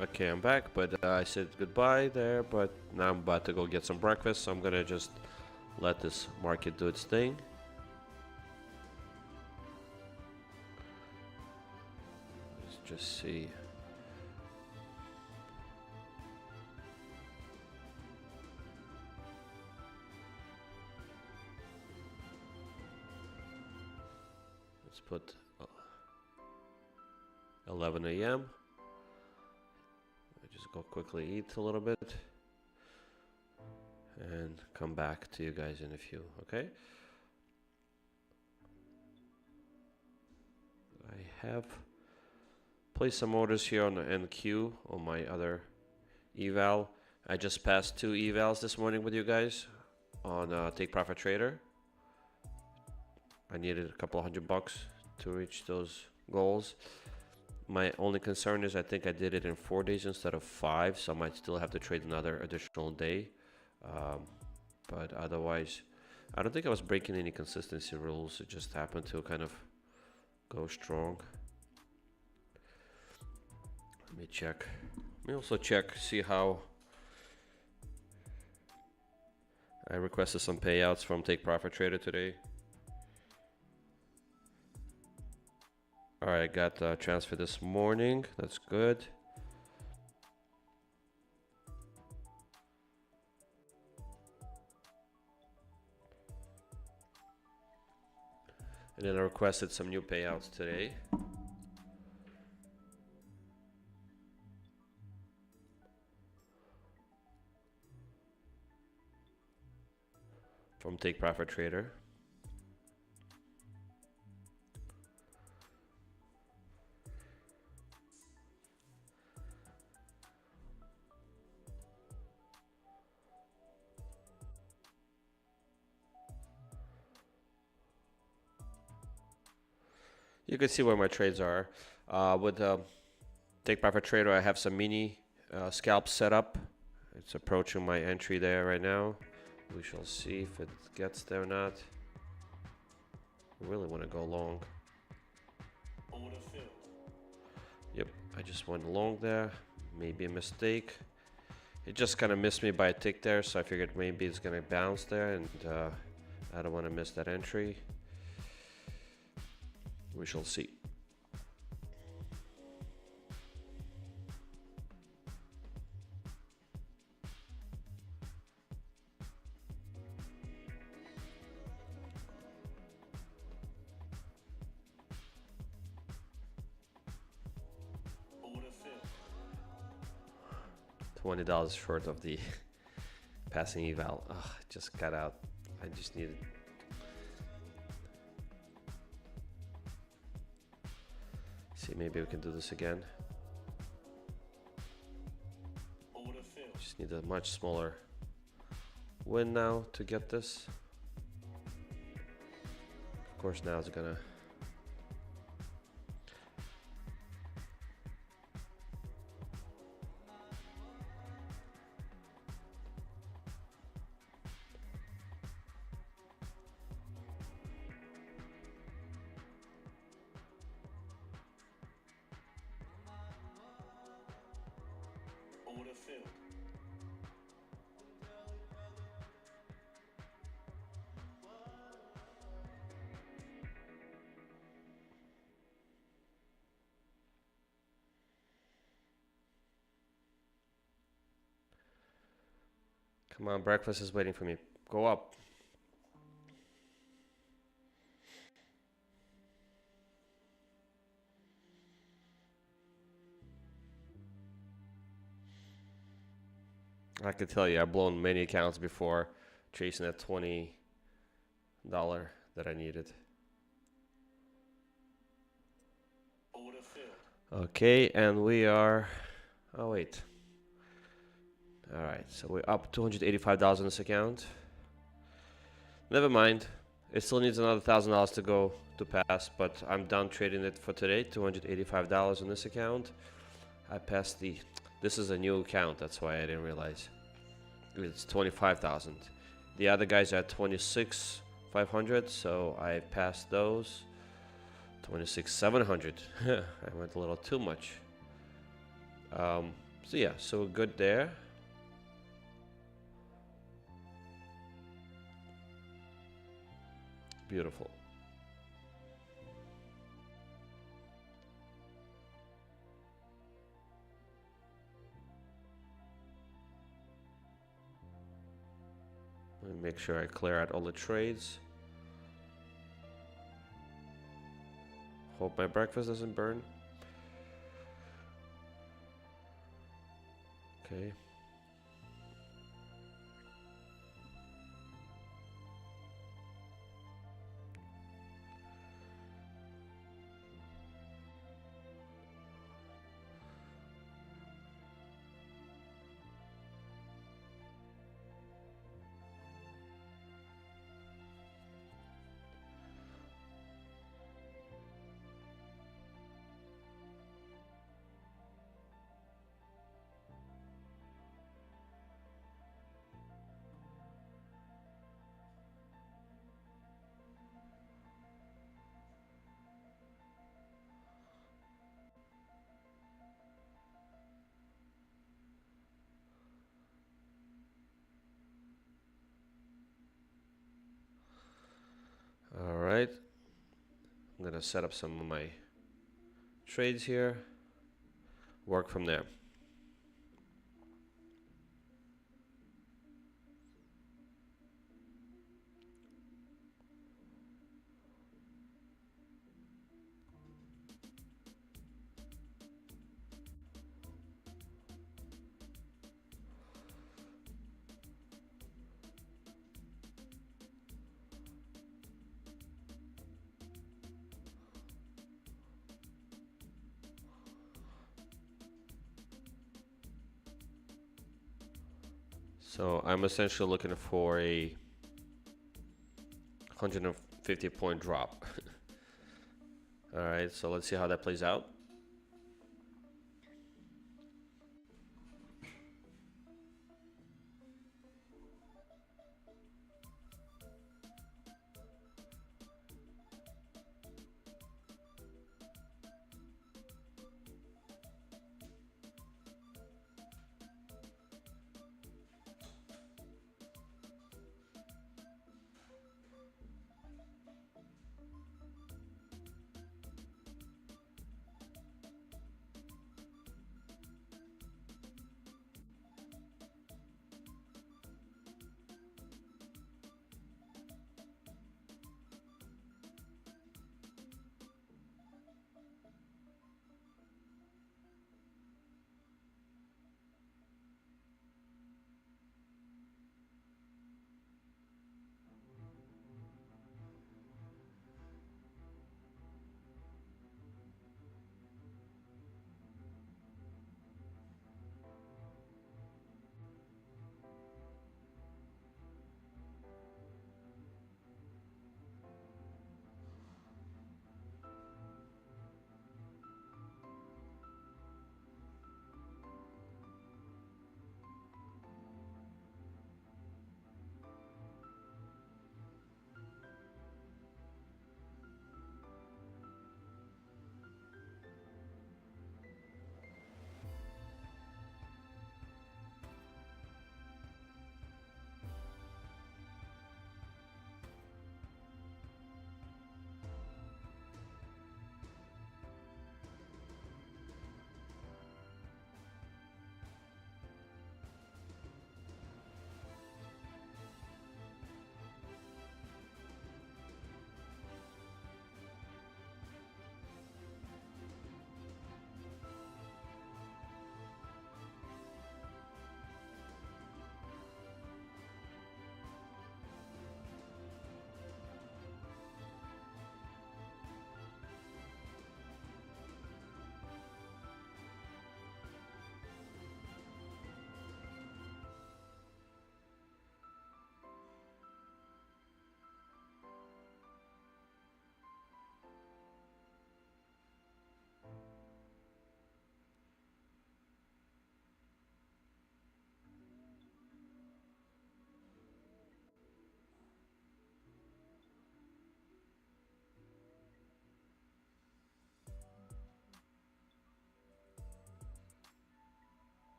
Okay, I'm back, but I said goodbye there, but now I'm about to go get some breakfast, so I'm gonna just let this market do its thing. Let's just see. Let's put 11 a.m. Just go quickly eat a little bit and come back to you guys in a few, okay? I have placed some orders here on the NQ on my other eval. I just passed 2 evals this morning with you guys on Take Profit Trader. I needed a couple $100 to reach those goals. My only concern is I think I did it in 4 days instead of 5, so I might still have to trade another additional day. But otherwise, I don't think I was breaking any consistency rules. It just happened to kind of go strong. Let me check. Let me also check, see how I requested some payouts from Take Profit Trader today. All right, I got a transfer this morning. That's good. And then I requested some new payouts today. From Take Profit Trader. You can see where my trades are. With Take Profit Trader, I have some mini scalps set up. It's approaching my entry there right now. We shall see if it gets there or not. I really want to go long. Order filled. Yep, I just went long there. Maybe a mistake. It just kind of missed me by a tick there, so I figured maybe it's going to bounce there, and I don't want to miss that entry. We shall see. Order filled. $20 short of the passing eval. Ugh, just got out. I just needed. maybe we can do this again. Order filled. Just need a much smaller win now to get this. Of course, now it's gonna. Order filled. Come on, breakfast is waiting for me. Go up. I can tell you, I've blown many accounts before chasing that $20 that I needed. Order filled. Okay, and we are. Oh, wait. All right, so we're up $285 in this account. Never mind. It still needs another $1,000 to go to pass, but I'm done trading it for today. $285 in this account. I passed the. This is a new account, that's why I didn't realize. It's 25,000. The other guys are 26,500, so I passed those. 26,700. I went a little too much. So yeah, so we're good there. Beautiful. Let me make sure I clear out all the trades. Hope my breakfast doesn't burn. Okay. All right. I'm gonna set up some of my trades here. Work from there. So I'm essentially looking for a 150 point drop. All right, so let's see how that plays out.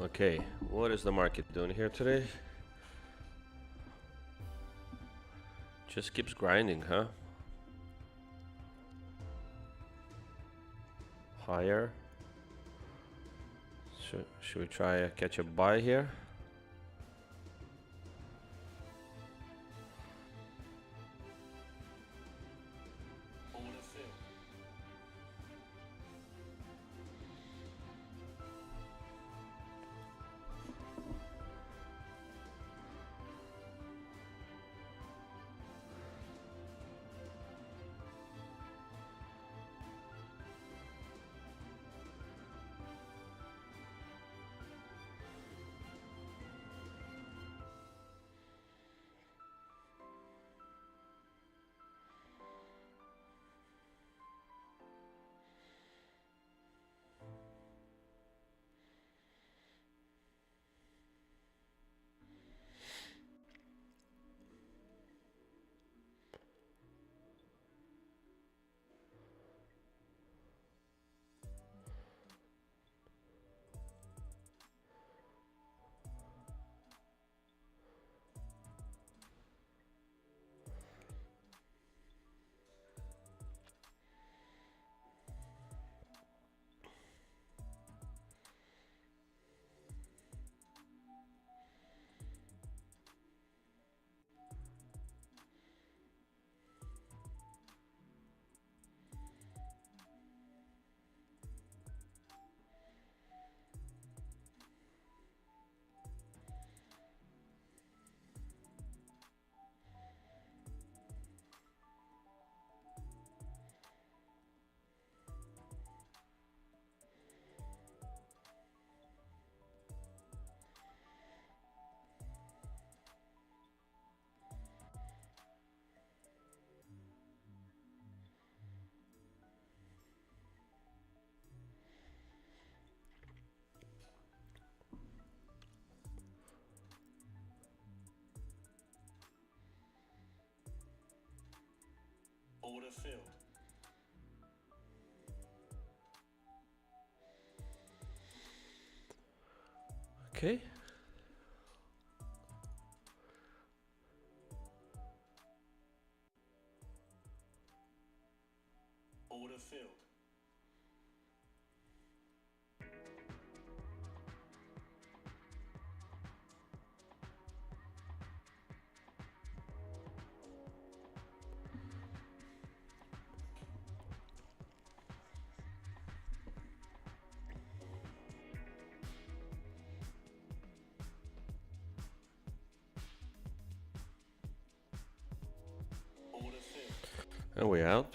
Okay, what is the market doing here today? Just keeps grinding, huh? Higher. Should we try catch a buy here? Order filled. Order filled. Okay. Order filled. Order filled. And we out.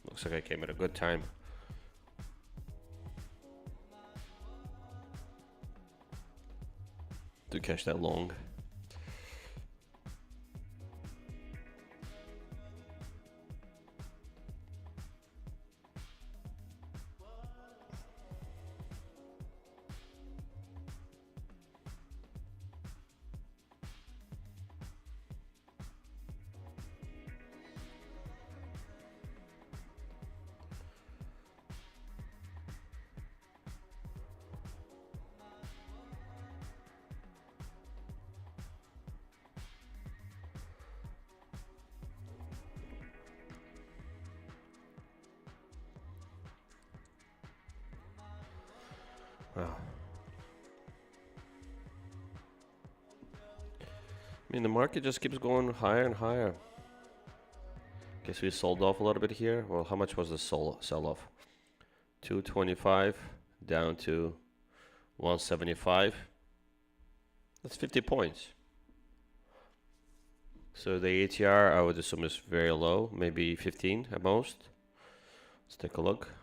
Looks like I came at a good time. To catch that long. Wow. I mean, the market just keeps going higher and higher. Guess we sold off a little bit here. Well, how much was the sell-off? 225 down to 175. That's 50 points. So the ATR, I would assume, is very low, maybe 15 at most. Let's take a look.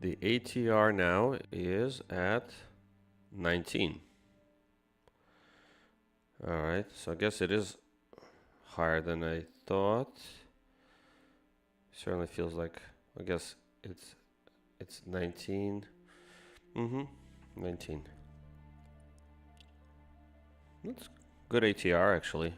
The ATR now is at 19. All right, so I guess it is higher than I thought. Certainly feels like, I guess it's 19. 19. Good ATR actually.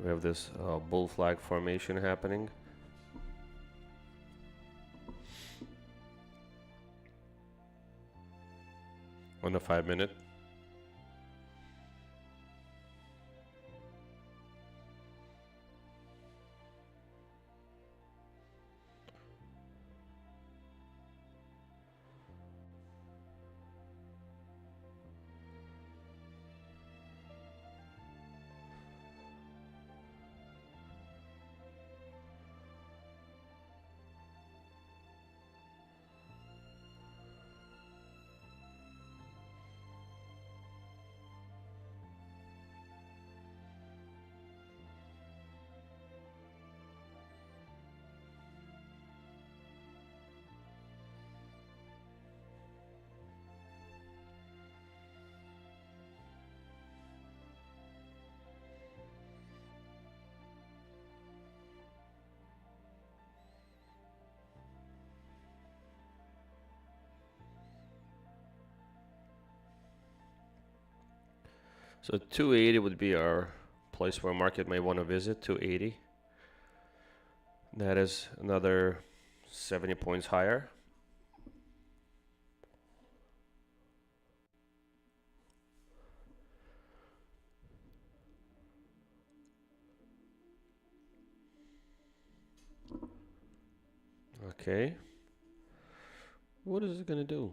We have this bull flag formation happening. On the 5-minute. So 280 would be our place where market may want to visit, 280. That is another 70 points higher. Okay. What is it gonna do?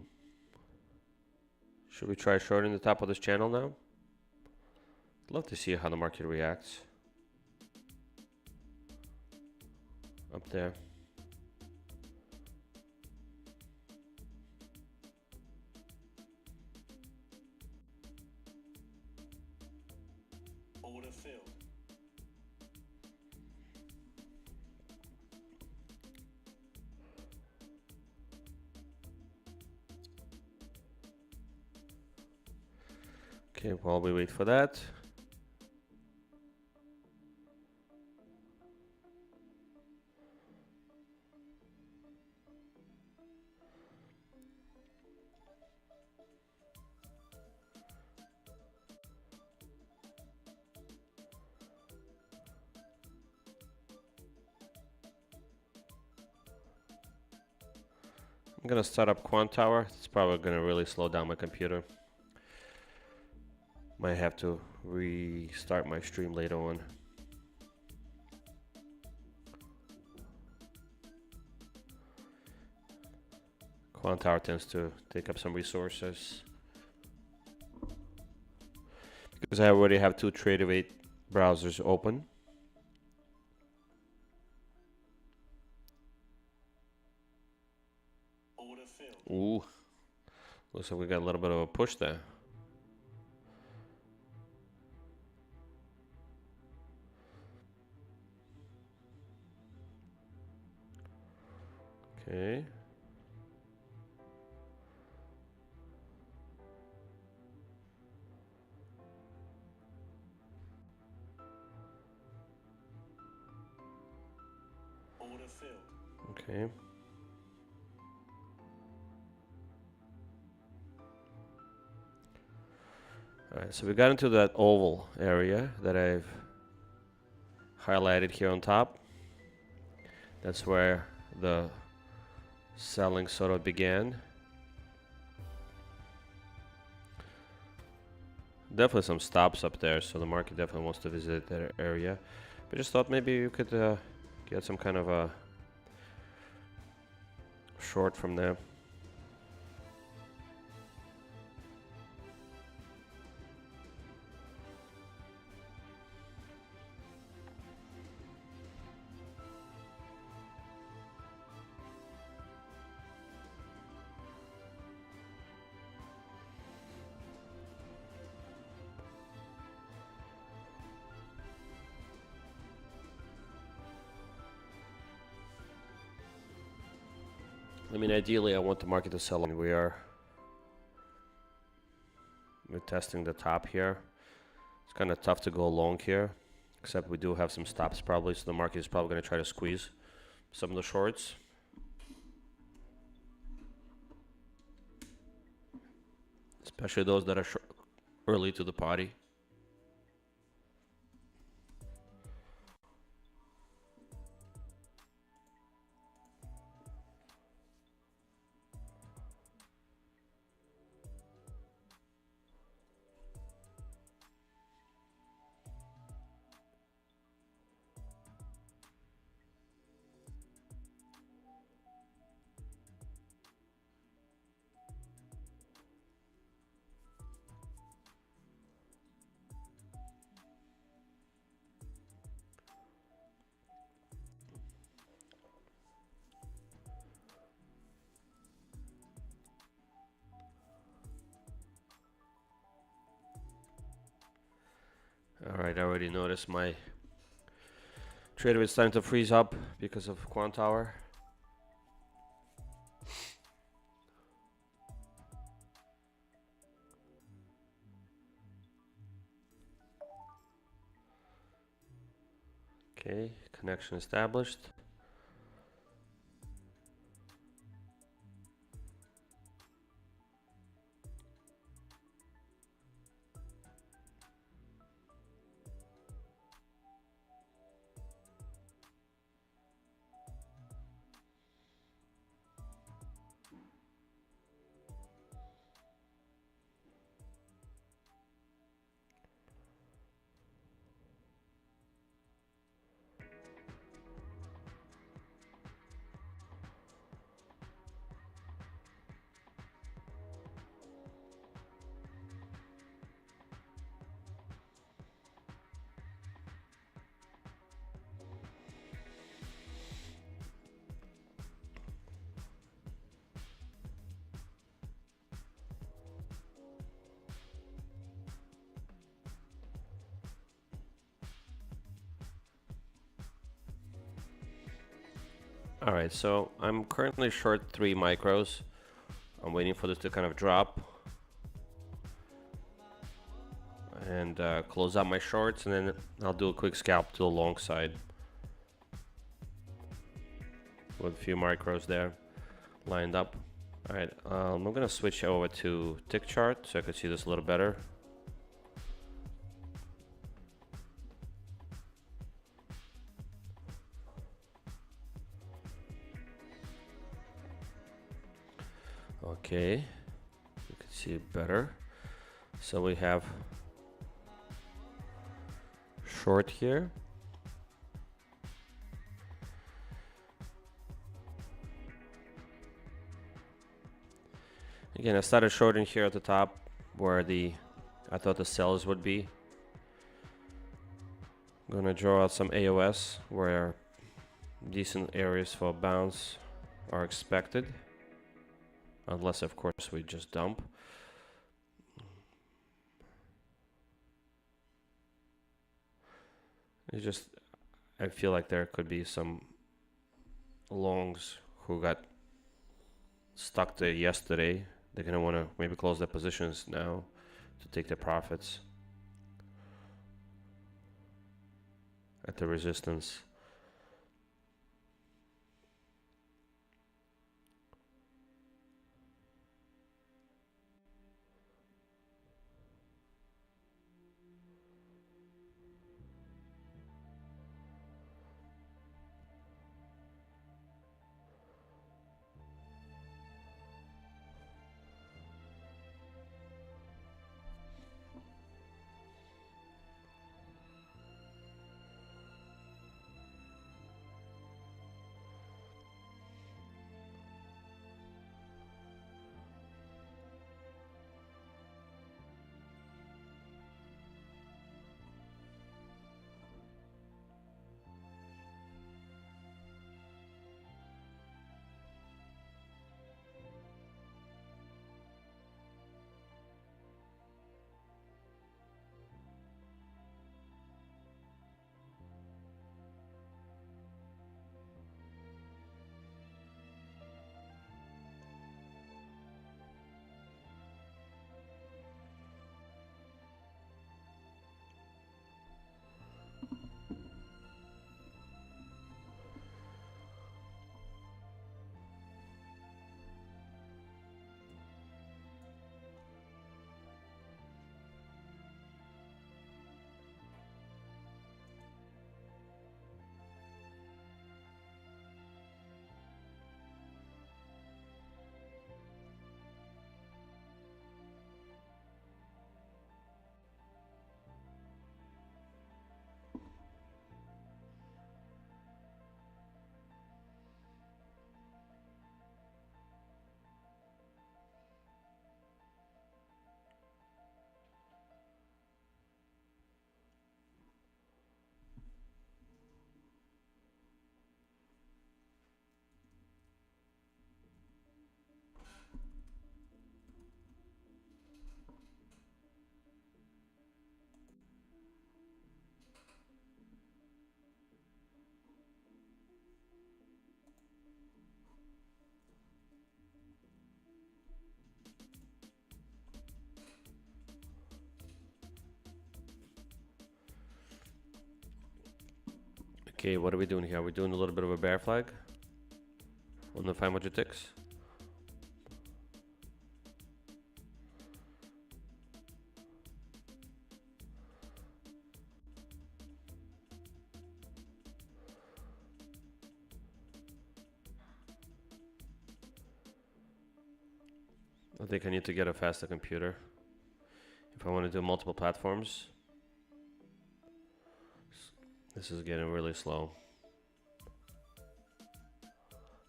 Should we try shorting the top of this channel now? Love to see how the market reacts. Up there. Order filled. Okay, while we wait for that. I'm gonna start up Quant Tower. It's probably gonna really slow down my computer. Might have to restart my stream later on. Quant Tower tends to take up some resources. Because I already have 2 Tradeovate browsers open. Order filled. Ooh, looks like we got a little bit of a push there. Okay. Order filled. Okay. Alright, so we got into that oval area that I've highlighted here on top. That's where the selling sort of began. Definitely some stops up there, so the market definitely wants to visit that area. But just thought maybe you could get some kind of a short from there. I mean, ideally, I want the market to sell, and we are We're testing the top here. It's kind of tough to go long here, except we do have some stops probably, so the market is probably going to try to squeeze some of the shorts. Especially those that are early to the party. Alright, I already noticed my trader is starting to freeze up because of Quant Tower. Okay, connection established. Alright, so I'm currently short 3 micros. I'm waiting for this to kind of drop and close out my shorts, and then I'll do a quick scalp to the long side with a few micros there lined up. Alright, I'm gonna switch over to tick chart so I can see this a little better. Okay, you can see it better. So we have short here. Again, I started shorting here at the top where I thought the sells would be. I'm gonna draw out some AOS where decent areas for bounce are expected. Unless, of course, we just dump. I feel like there could be some longs who got stuck there yesterday. They're going to want to maybe close their positions now to take their profits at the resistance. Okay, what are we doing here? We're doing a little bit of a bear flag on the 500 ticks. I think I need to get a faster computer if I want to do multiple platforms. This is getting really slow.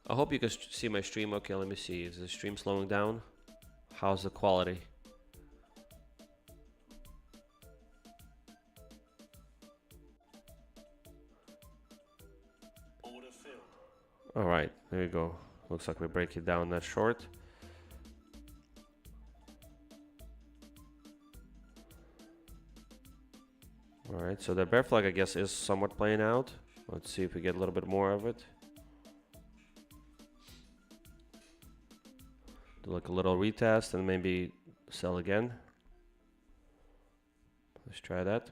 I hope you can see my stream. Okay, let me see. Is the stream slowing down? How's the quality? Order filled. All right, there you go. Looks like we break it down that short. All right, so the bear flag, I guess, is somewhat playing out. Let's see if we get a little bit more of it. Do like a little retest and maybe sell again. Let's try that.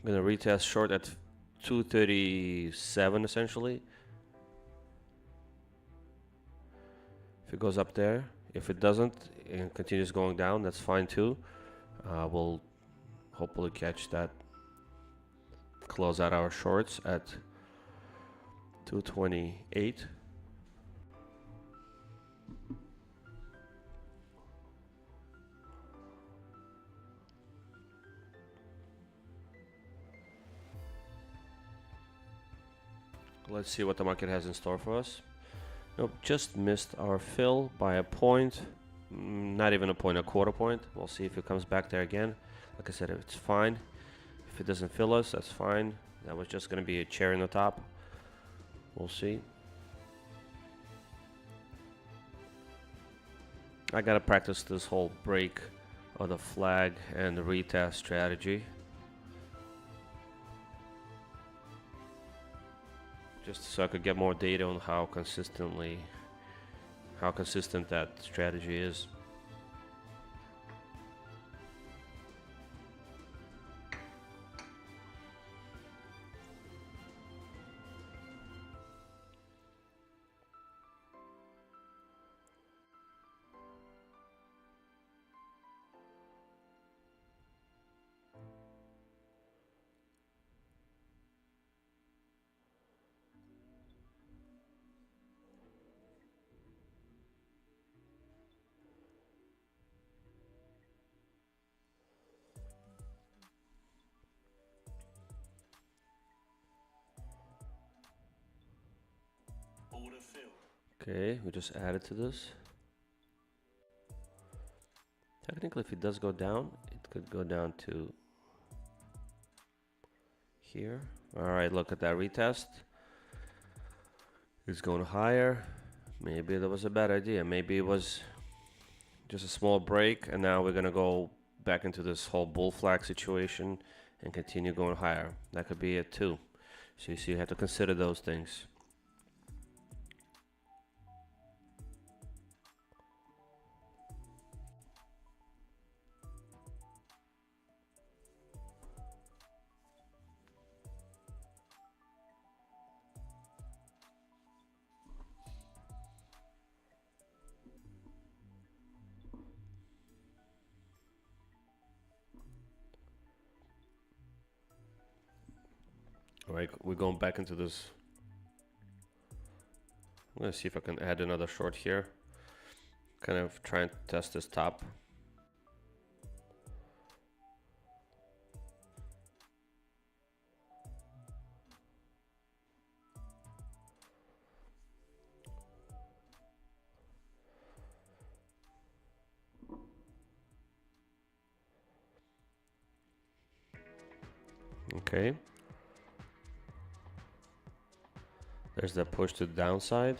I'm gonna retest short at 237 essentially. If it goes up there, if it doesn't and continues going down, that's fine too. We'll hopefully catch that, close out our shorts at 228. Let's see what the market has in store for us. Nope, just missed our fill by a point. Not even a point, a quarter point. We'll see if it comes back there again. Like I said, it's fine. If it doesn't fill us, that's fine. That was just going to be a cherry on the top. We'll see. I got to practice this whole break of the flag and the retest strategy. Just so I could get more data on how consistent that strategy is. Order filled. Okay, we just added to this. Technically, if it does go down, it could go down to here. All right, look at that retest. It's going higher. Maybe that was a bad idea. Maybe it was just a small break, and now we're gonna go back into this whole bull flag situation and continue going higher. That could be it too. So you have to consider those things. All right, we're going back into this. I'm gonna see if I can add another short here. Kind of try and test this top. Okay. There's that push to the downside.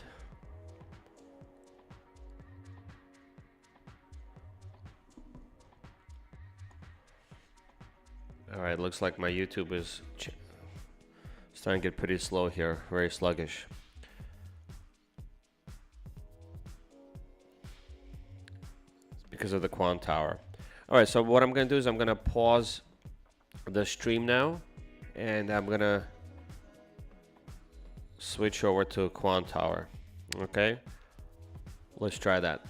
All right, looks like my YouTube is starting to get pretty slow here, very sluggish. because of the quant tower. All right, so what I'm gonna do is I'm gonna pause the stream now, and I'm gonna switch over to quant tower. Okay, let's try that.